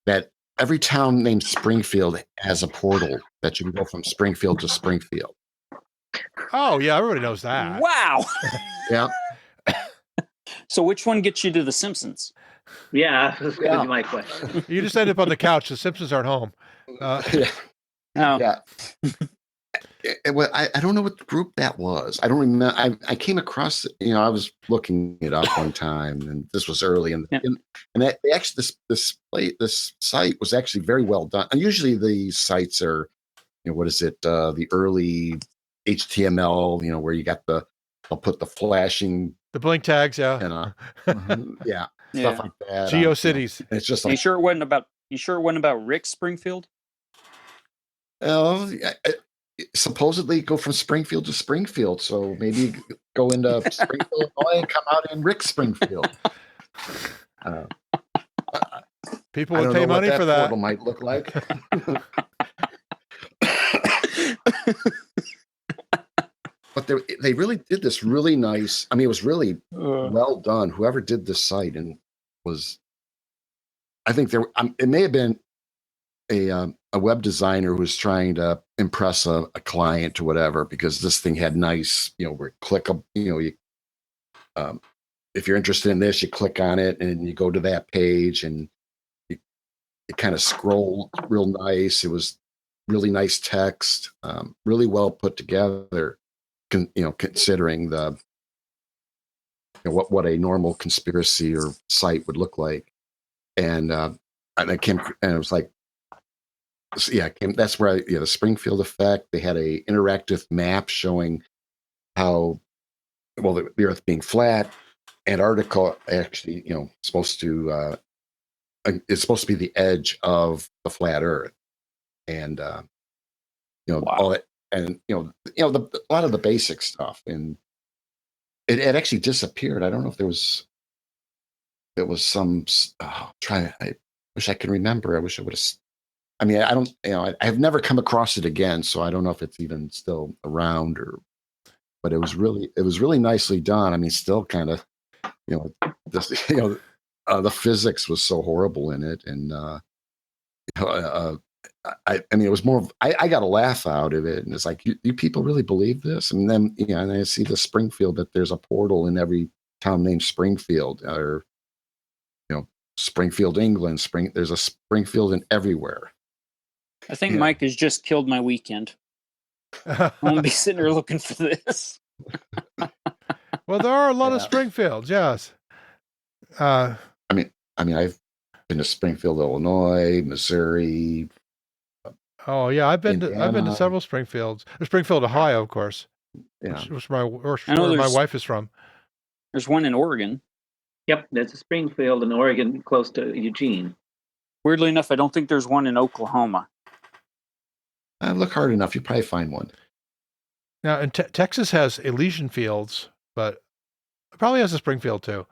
That every town named Springfield has a portal that you can go from Springfield to Springfield.
Oh yeah, everybody knows that.
Wow.
Yeah.
So which one gets you to The Simpsons?
Yeah, that's gonna be my question.
You just end up on the couch. The Simpsons aren't home.
Yeah.
Oh,
Yeah. I don't know what group that was. I don't remember. I came across it. I was looking it up one time, and this was early, and they actually this site was actually very well done. And usually these sites are, what is it? The early HTML, where you got I'll put the flashing,
the blink tags, yeah,
and stuff like that.
GeoCities.
It's just
you
like,
sure it wasn't about Rick Springfield?
supposedly go from Springfield to Springfield, so maybe go into Springfield, Illinois, and come out in Rick Springfield.
People would pay money for that.
Portal might look like. But they really did this really nice. I mean, it was really well done. Whoever did this site I think it may have been a web designer who was trying to impress a client or whatever, because this thing had nice, where click, if you're interested in this, you click on it and you go to that page, and it kind of scrolled real nice. It was really nice text, really well put together, considering the, what a normal conspiracy or site would look like. And I came, and it was like, that's where the Springfield effect. They had a interactive map showing how, the Earth being flat. Antarctica actually, supposed to it's supposed to be the edge of the flat Earth, and all that, and a lot of the basic stuff, and it actually disappeared. I don't know if there was some. I wish I could remember. I wish I would have. I mean, I don't. I've never come across it again, so I don't know if it's even still around But it was really nicely done. I mean, still kind of, the physics was so horrible in it, and I mean, it was more. I got a laugh out of it, and it's like, you people really believe this? And then and I see the Springfield, that there's a portal in every town named Springfield, or Springfield, England. There's a Springfield in everywhere.
I think Mike has just killed my weekend. I'm gonna be sitting there looking for this.
Well, there are a lot of Springfields, yes.
I mean, I've been to Springfield, Illinois, Missouri.
Oh yeah, I've been to several Springfields. Springfield, Ohio, of course.
Yeah,
which where my wife is from.
There's one in Oregon.
Yep, there's a Springfield in Oregon, close to Eugene.
Weirdly enough, I don't think there's one in Oklahoma.
Look hard enough, you probably find one.
Now, and Texas has Elysian Fields, but it probably has a Springfield too.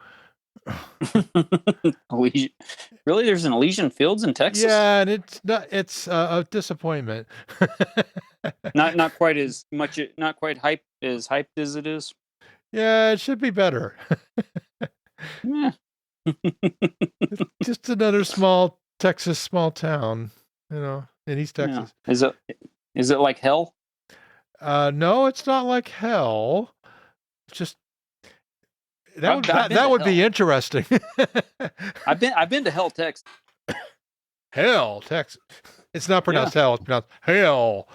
Really, there's an Elysian Fields in Texas?
Yeah, and it's a disappointment.
not quite as much. Not quite hyped as it is.
Yeah, it should be better.
Yeah.
Just another small town, in East Texas.
Yeah. Is it like hell?
No, it's not like hell. It's just that would be interesting.
I've been to Hell, Texas.
Hell, Texas. It's not pronounced hell. It's pronounced hell.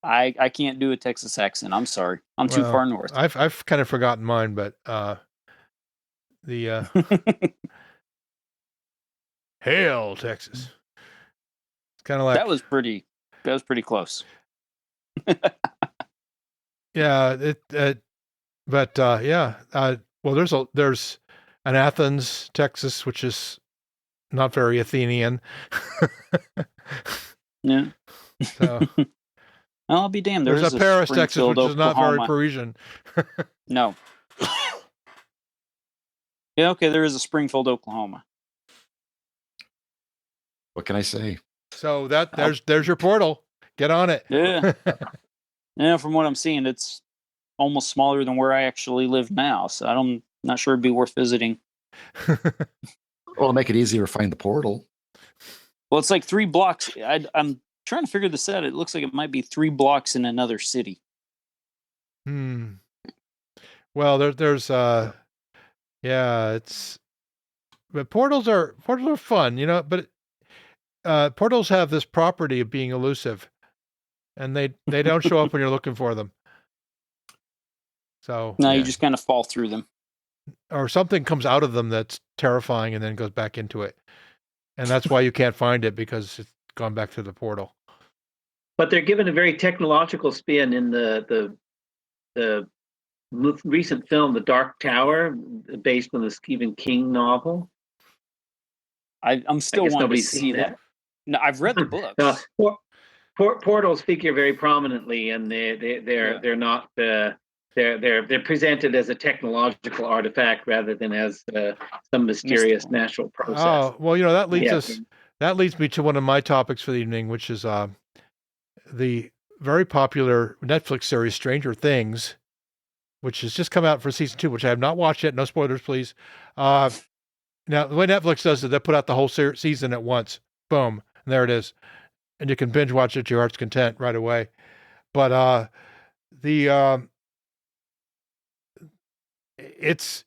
I can't do a Texas accent. I'm sorry. I'm too far north.
I've kind of forgotten mine, but the Hell, Texas. It's kind of like
that was pretty close.
Yeah, well, there's an Athens, Texas, which is not very Athenian.
Yeah.
So
I'll be damned.
There's a Paris, Texas, which is not very Parisian.
No. Yeah, okay, there is a Springfield, Oklahoma.
What can I say?
So there's your portal. Get on it.
Yeah. Yeah, from what I'm seeing, it's almost smaller than where I actually live now, so I'm not sure it'd be worth visiting.
Well, make it easier to find the portal.
Well, it's like 3 blocks. I'm trying to figure this out. It looks like it might be 3 blocks in another city.
Well, there's Yeah, but portals are fun, but portals have this property of being elusive, and they don't show up when you're looking for them. So
No,
Yeah.
you just kind of fall through them.
or something comes out of them that's terrifying and then goes back into it. And that's why you can't find it, because it's gone back to the portal.
But they're given a very technological spin in the recent film, The Dark Tower, based on the Stephen King novel.
I'm still
I guess
wanting to
nobody's
see
seen
that.
that.
No, I've read the books.
Portals figure very prominently, and they're not they're presented as a technological artifact rather than as some mysterious
Mystical.
natural process.
Oh, well, that leads
Yeah.
that leads me to one of my topics for the evening, which is the very popular Netflix series Stranger Things, which has just come out for season 2, which I have not watched yet. No spoilers, please. Now, the way Netflix does it, they put out the whole season at once. Boom. And there it is. And you can binge watch it to your heart's content right away. But it's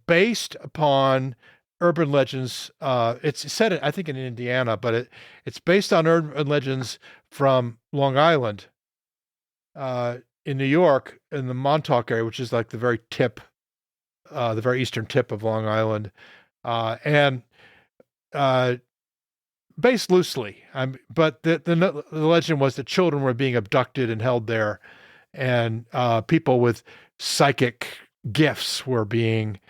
based upon urban legends. It's set, I think, in Indiana, but it's based on urban legends from Long Island, in New York, in the Montauk area, which is like the very eastern tip of Long Island, and based loosely. But the legend was that children were being abducted and held there, and people with psychic gifts were being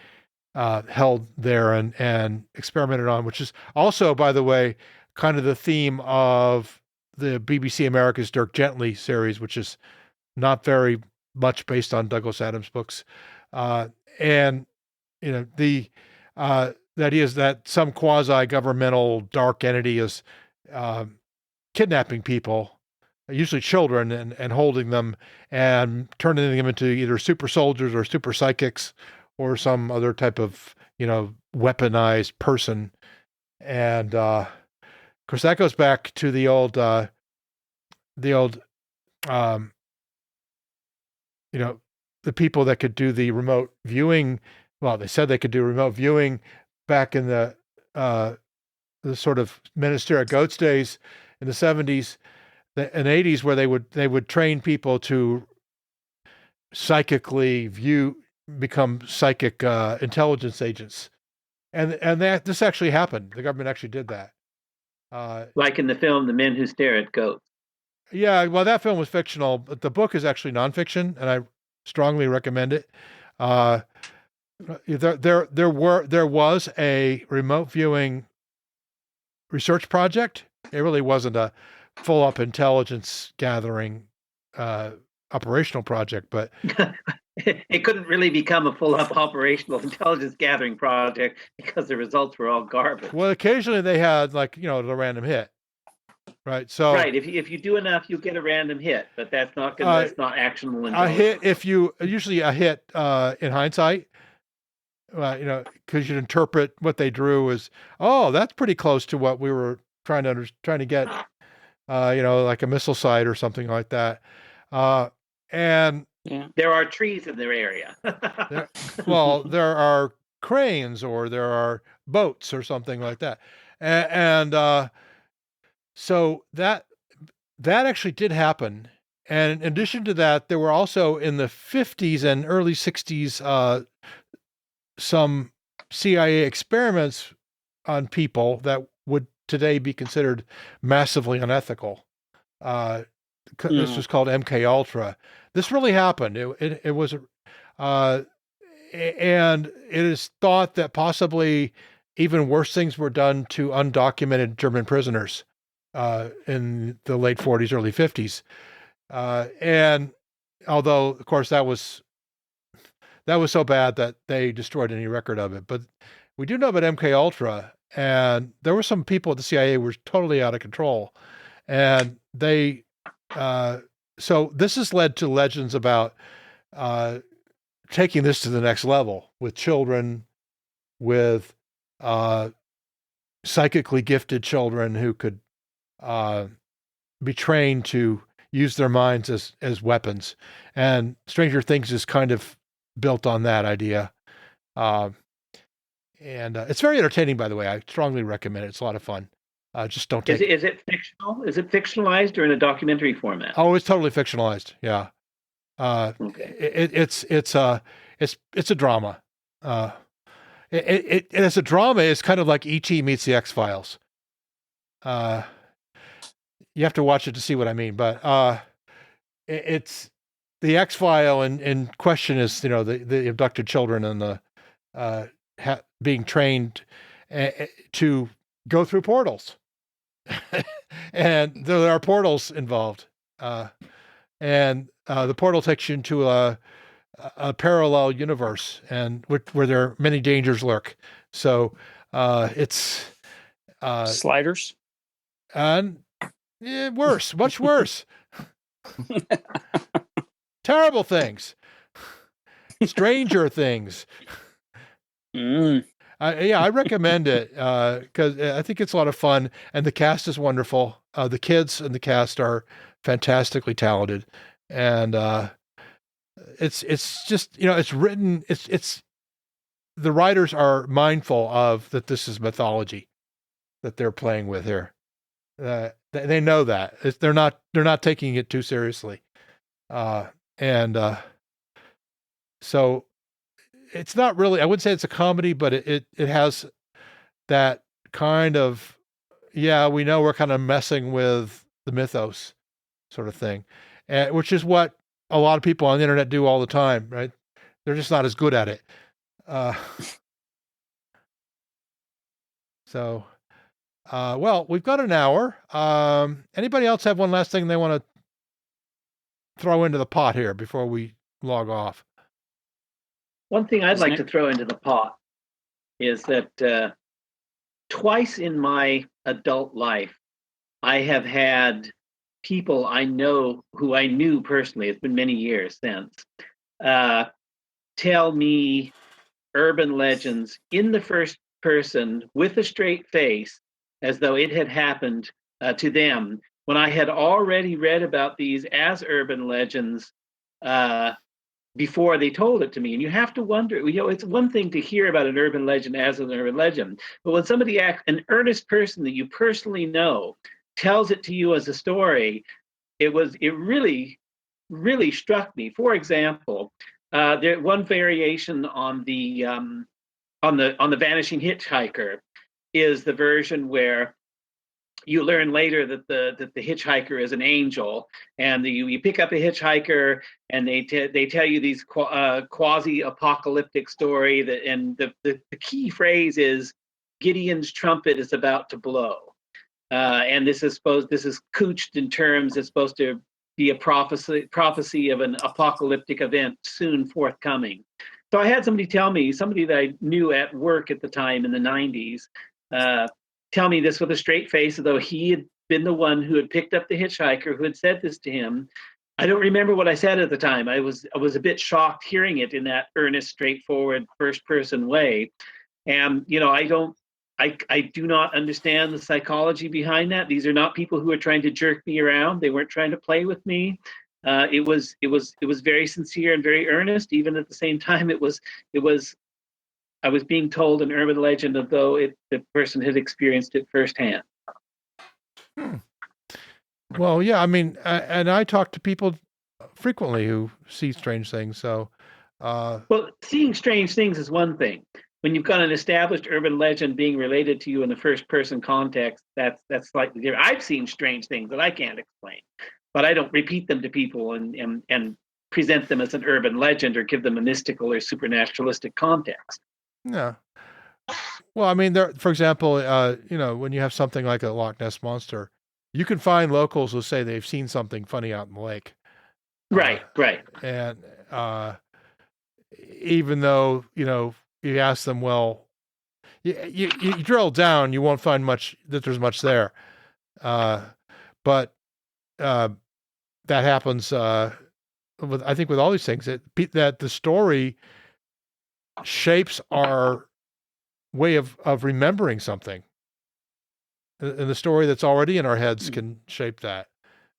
held there and experimented on, which is also, by the way, kind of the theme of the BBC America's Dirk Gently series, which is not very much based on Douglas Adams books. And the idea is that some quasi-governmental dark entity is kidnapping people, usually children, and holding them and turning them into either super soldiers or super psychics or some other type of, weaponized person. And of course, that goes back to the old the people that could do the remote viewing. Well, they said they could do remote viewing back in the sort of Minister of Goats days in the 70s and 80s, where they would train people to psychically become psychic intelligence agents, and this actually happened. The government actually did that.
Like in the film The Men Who Stare at Goats.
Yeah, well, that film was fictional, but the book is actually nonfiction, and I strongly recommend it. There was a remote viewing research project. It really wasn't a full up intelligence gathering operational project, but
it couldn't really become a full up operational intelligence gathering project because the results were all garbage.
Well, occasionally they had the random hit. Right. So
if you do enough, you get a random hit, but that's not actionable.
A hit, usually a hit in hindsight, because you'd interpret what they drew as, oh, that's pretty close to what we were trying to get, like a missile site or something like that. And
there are trees in their area.
there are cranes, or there are boats or something like that. And so that actually did happen. And in addition to that, there were also in the 50s and early 60s, some CIA experiments on people that would today be considered massively unethical. This was called MK Ultra. This really happened. It was, and it is thought that possibly even worse things were done to undocumented German prisoners in the late 40s, early 50s. And although, of course, that was so bad that they destroyed any record of it. But we do know about MK Ultra, and there were some people at the CIA who were totally out of control. And they, so this has led to legends about taking this to the next level with children, with psychically gifted children who could be trained to use their minds as weapons. And Stranger Things is kind of built on that idea. Uh, and it's very entertaining, by the way. I strongly recommend it. It's a lot of fun. Just don't take
Is it fictional? Is it fictionalized or in a documentary format?
Oh, it's totally fictionalized. Yeah.
Okay.
It's a drama. As a drama, it's kind of like E.T. meets the X-Files. You have to watch it to see what I mean, but it's the X-File in question is, the abducted children and the being trained to go through portals. And there are portals involved. And the portal takes you into a parallel universe, and where there are many dangers lurk. So it's
Sliders.
And worse, much worse. Terrible things. Stranger things. I recommend it because I think it's a lot of fun, and the cast is wonderful. The kids and the cast are fantastically talented, and it's just, it's written. It's the writers are mindful of that. This is mythology that they're playing with here. They know that they're not taking it too seriously, and so it's not really. I wouldn't say it's a comedy, but it has that kind of, we know we're kind of messing with the mythos sort of thing, which is what a lot of people on the internet do all the time, right? They're just not as good at it. So. Well, we've got an hour. Anybody else have one last thing they want to throw into the pot here before we log off?
One thing I'd like to throw into the pot is that twice in my adult life, I have had people I know who I knew personally, it's been many years since, tell me urban legends in the first person with a straight face, as though it had happened to them, when I had already read about these as urban legends before they told it to me. And you have to wonder, it's one thing to hear about an urban legend as an urban legend, but when somebody an earnest person that you personally know tells it to you as a story, it really, really struck me. For example, there one variation on the Vanishing Hitchhiker is the version where you learn later that the hitchhiker is an angel, and you pick up a hitchhiker, and they tell you these quasi-apocalyptic story and the key phrase is Gideon's trumpet is about to blow, and this is couched in terms, it's supposed to be a prophecy of an apocalyptic event soon forthcoming. So I had somebody that I knew at work at the time in the 90s, tell me this with a straight face, as though he had been the one who had picked up the hitchhiker who had said this to him. I don't remember what I said at the time. I was a bit shocked hearing it in that earnest, straightforward, first-person way. And I do not understand the psychology behind that. These are not people who are trying to jerk me around. They weren't trying to play with me. It was very sincere and very earnest. Even at the same time, I was being told an urban legend, as though the person had experienced it firsthand.
Well, yeah, I mean, and I talk to people frequently who see strange things. So,
well, seeing strange things is one thing. When you've got an established urban legend being related to you in the first-person context, that's slightly different. I've seen strange things that I can't explain, but I don't repeat them to people and present them as an urban legend or give them a mystical or supernaturalistic context.
Yeah. Well, I mean, for example, when you have something like a Loch Ness Monster, you can find locals who say they've seen something funny out in the lake.
Right.
And even though, you ask them, well, you drill down, you won't find there's much there. But that happens, I think with all these things, that the story shapes our way of remembering something, and the story that's already in our heads can shape that.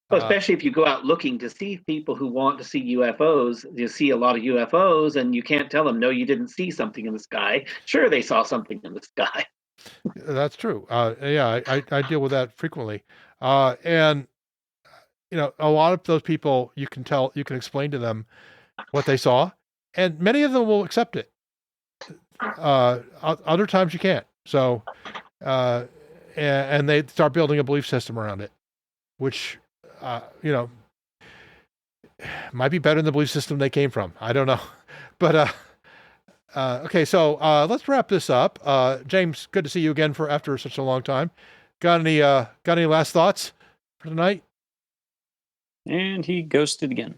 Well, especially if you go out looking to see people who want to see UFOs, you see a lot of UFOs, and you can't tell them, no, you didn't see something in the sky. Sure, they saw something in the sky.
That's true. Yeah, I deal with that frequently. And, a lot of those people, you can explain to them what they saw, and many of them will accept it. Other times you can't. So, and they start building a belief system around it, which, might be better than the belief system they came from. I don't know. But, okay, so let's wrap this up. James, good to see you again after such a long time. Got any last thoughts for tonight?
And he ghosted again.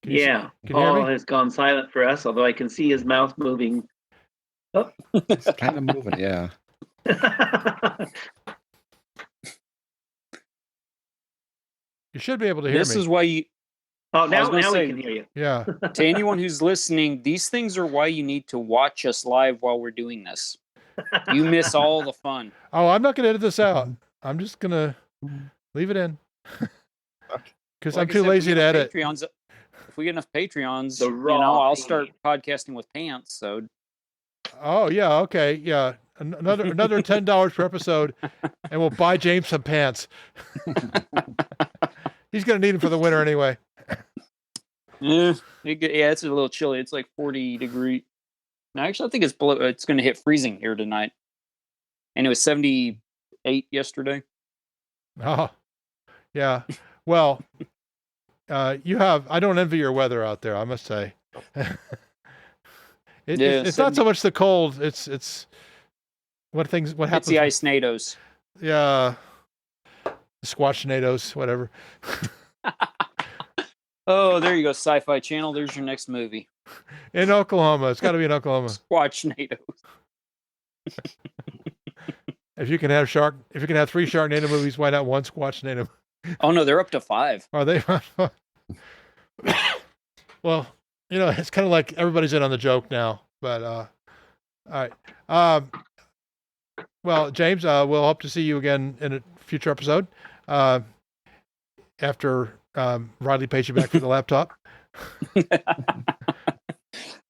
Yeah, Paul has gone silent for us, although I can see his mouth moving. Oh.
It's kind of moving, yeah.
You should be able to hear me.
This is why you...
Oh, now we can hear you.
Yeah.
To anyone who's listening, these things are why you need to watch us live while we're doing this. You miss all the fun.
Oh, I'm not going to edit this out. I'm just going to leave it in. Because I'm too lazy to edit.
If we get enough Patreons, I'll start podcasting with pants. So.
Oh yeah, okay, yeah. Another $10 per episode, and we'll buy James some pants. He's gonna need them for the winter anyway.
Yeah, it's a little chilly. It's like 40 degrees. No, actually, I think it's going to hit freezing here tonight. And it was 78 yesterday.
Oh, yeah. Well, I don't envy your weather out there, I must say. It's not so much the cold. It's what happens.
It's the ice nados.
Yeah. Squatchnados, whatever.
Oh, there you go. Sci-Fi Channel. There's your next movie.
In Oklahoma. It's got to be in Oklahoma.
Squatchnados.
If you can have 3 Sharknado movies, why not one Squatchnado?
Oh no, they're up to 5.
Are they? Well, it's kind of like everybody's in on the joke now. But all right. Well, James, we'll hope to see you again in a future episode. After Riley pays you back for the laptop.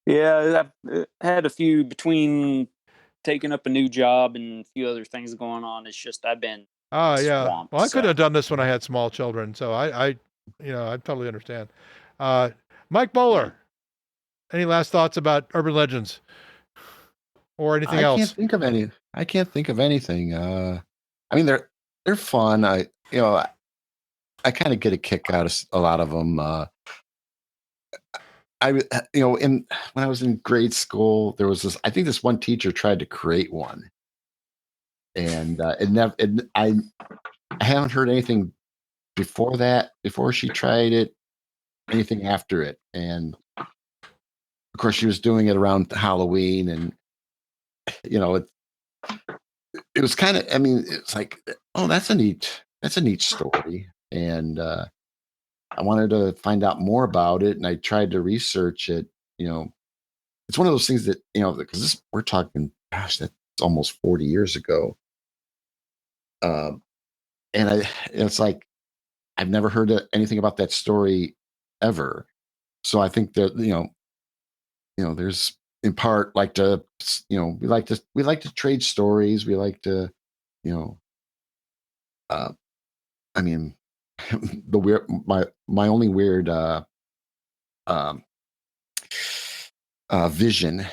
Yeah, I've had a few between taking up a new job and a few other things going on. It's just I've been swamped,
well, I could have done this when I had small children, so I totally understand. Mike Bohler, any last thoughts about urban legends or anything else?
I can't think of anything. I mean, they're fun. I kind of get a kick out of a lot of them. When I was in grade school, there was this. I think this one teacher tried to create one, and I haven't heard anything before that. Before she tried it, anything after it, and of course she was doing it around Halloween, and it was kind of. I mean, it's like, oh, that's a neat story, and I wanted to find out more about it, and I tried to research it. It's one of those things that because we're talking, gosh, that's almost 40 years ago, and it's like I've never heard anything about that story ever. So I think that there's in part we like to trade stories. We like to I mean, the weird my only weird vision.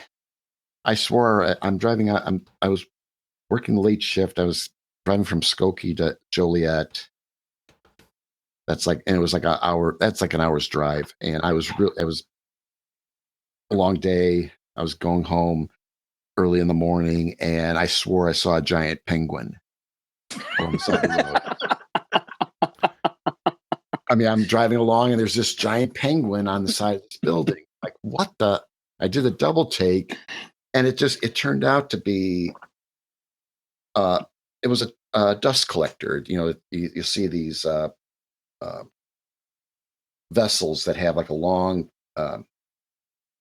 I swore I'm driving out. I was working the late shift. I was driving from Skokie to Joliet. And it was like an hour. That's like an hour's drive, and it was a long day. I was going home early in the morning, and I swore I saw a giant penguin on the side of the road. I mean, I'm driving along and there's this giant penguin on the side of this building. Like, what the? I did a double take, and it turned out to be, it was a dust collector. You see these vessels that have like a long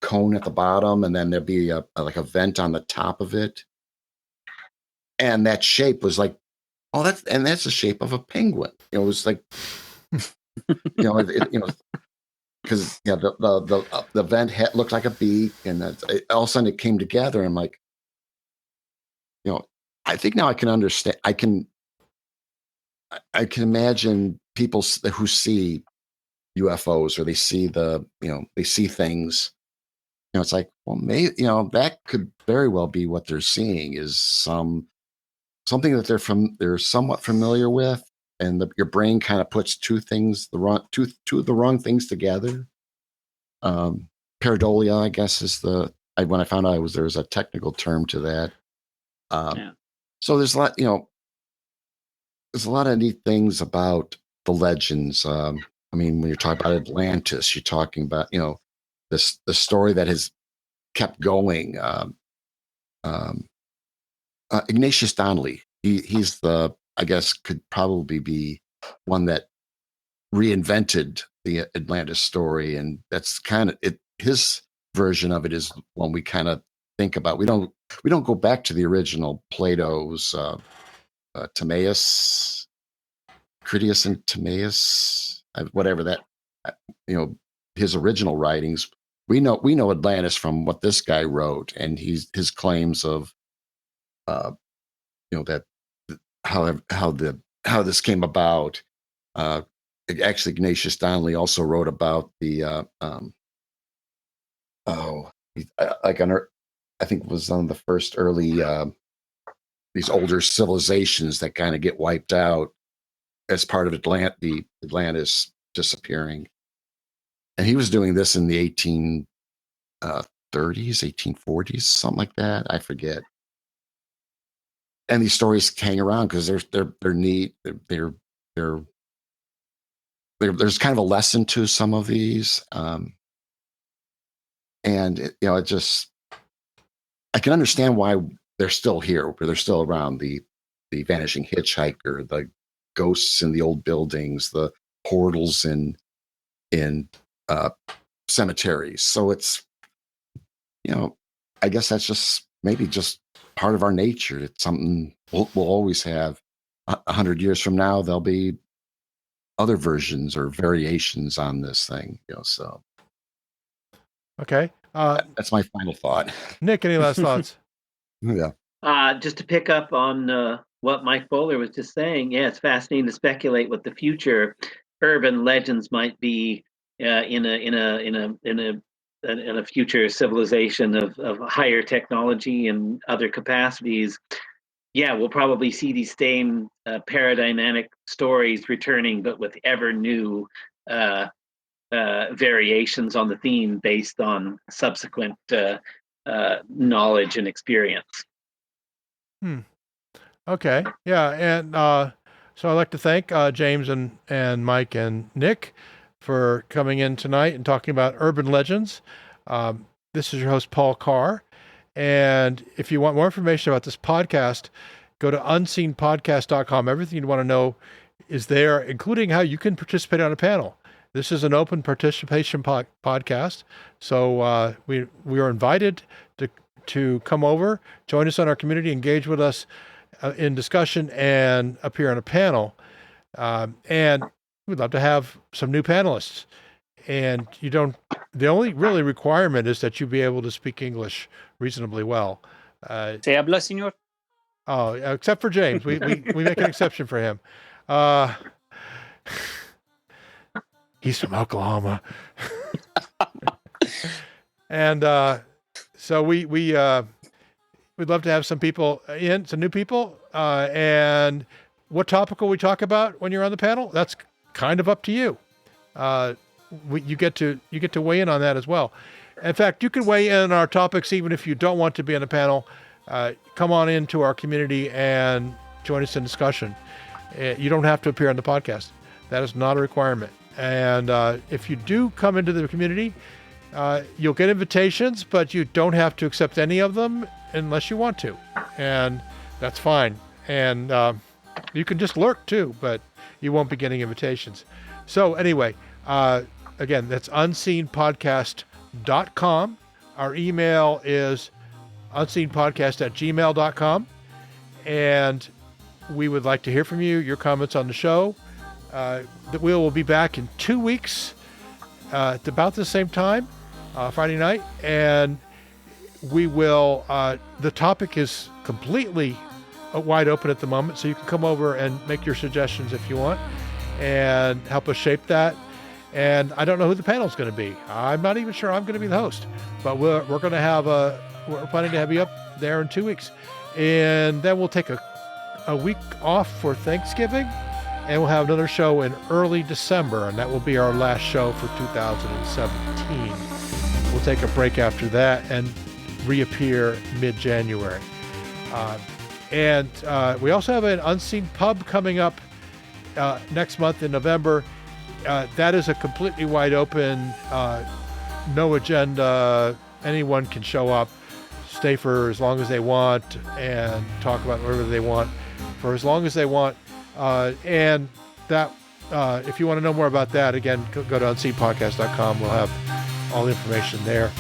cone at the bottom, and then there'd be like a vent on the top of it. And that shape was like, oh, that's the shape of a penguin. It was like Because the vent looked like a beak, and all of a sudden it came together. And I'm like, I think now I can understand. I can imagine people who see UFOs, or they see they see things. It's like, well, maybe that could very well be what they're seeing is something that they're somewhat familiar with, and your brain kind of puts two of the wrong things together. Pareidolia, I guess, is when I found out there was a technical term to that. So there's a lot, there's a lot of neat things about the legends. When you're talking about Atlantis, you're talking about, the story that has kept going. Ignatius Donnelly, he's I guess could probably be one that reinvented the Atlantis story. And that's kind of it. His version of it is one we kind of think about. We don't go back to the original Plato's Timaeus, Critias and Timaeus, whatever that, his original writings. We know Atlantis from what this guy wrote, and his claims of, that how this came about. Actually, Ignatius Donnelly also wrote about the I think it was one of the first early these older civilizations that kind of get wiped out as part of the Atlantis disappearing. And he was doing this in the 1830s, 1840s, something like that. I forget. And these stories hang around because they're neat. There's kind of a lesson to some of these, and it just, I can understand why they're still here, where they're still around. The Vanishing Hitchhiker, the ghosts in the old buildings, the portals in cemeteries. So it's, I guess that's just maybe just part of our nature. It's something we'll always have. 100 years from now, there'll be other versions or variations on this thing. So.
Okay.
That's my final thought.
Nick, any last thoughts?
Yeah.
Just to pick up on what Mike Bohler was just saying, it's fascinating to speculate what the future urban legends might be in a future civilization of higher technology and other capacities. Yeah, we'll probably see these same paradigmatic stories returning, but with ever new variations on the theme based on subsequent knowledge and experience.
Okay. Yeah. And so I'd like to thank James and Mike and Nick for coming in tonight and talking about urban legends. This is your host, Paul Carr. And if you want more information about this podcast, go to unseenpodcast.com. Everything you want to know is there, including how you can participate on a panel. This is an open participation podcast. So we are invited to come over, join us on our community, engage with us in discussion, and appear on a panel. And we'd love to have some new panelists. And the only really requirement is that you be able to speak English reasonably well.
¿Se habla, señor?
Oh, except for James. We make an exception for him. He's from Oklahoma. And so we'd love to have some people some new people. And what topic will we talk about when you're on the panel? That's kind of up to you. You get to weigh in on that as well. In fact, you can weigh in on our topics even if you don't want to be on the panel. Come on into our community and join us in discussion. You don't have to appear on the podcast. That is not a requirement. And if you do come into the community, you'll get invitations, but you don't have to accept any of them unless you want to. And that's fine. And you can just lurk too, but you won't be getting invitations. So anyway, again, that's unseenpodcast.com. Our email is unseenpodcast@gmail.com. And we would like to hear from you, your comments on the show. that we will be back in 2 weeks at about the same time, Friday night, and we will. The topic is completely wide open at the moment, so you can come over and make your suggestions if you want, and help us shape that. And I don't know who the panel is going to be. I'm not even sure I'm going to be the host, but we're going to have we're planning to have you up there in 2 weeks, and then we'll take a week off for Thanksgiving, and we'll have another show in early December, and that will be our last show for 2017. We'll take a break after that and reappear mid-January. And we also have an Unseen Pub coming up next month in November. That is a completely wide open, no agenda. Anyone can show up, stay for as long as they want, and talk about whatever they want for as long as they want. And that, if you want to know more about that, again, go to unseenpodcast.com. We'll have all the information there.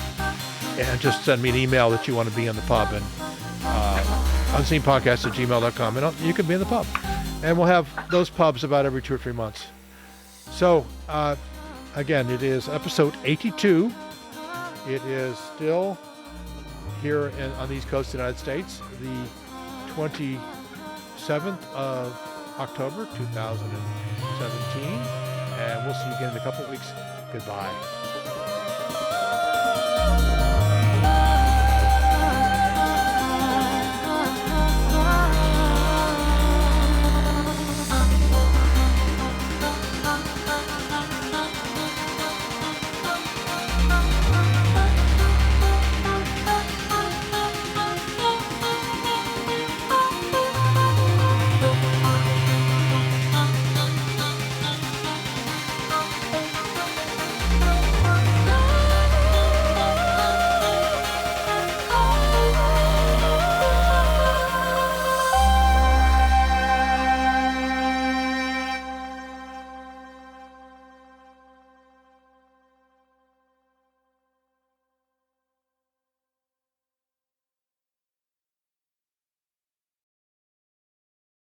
And just send me an email that you want to be in the pub, and unseenpodcast@gmail.com, and you can be in the pub. And we'll have those pubs about every 2 or 3 months. So, again, it is episode 82. It is still here on the East Coast of the United States, the 27th of October, 2017. And we'll see you again in a couple of weeks. Goodbye.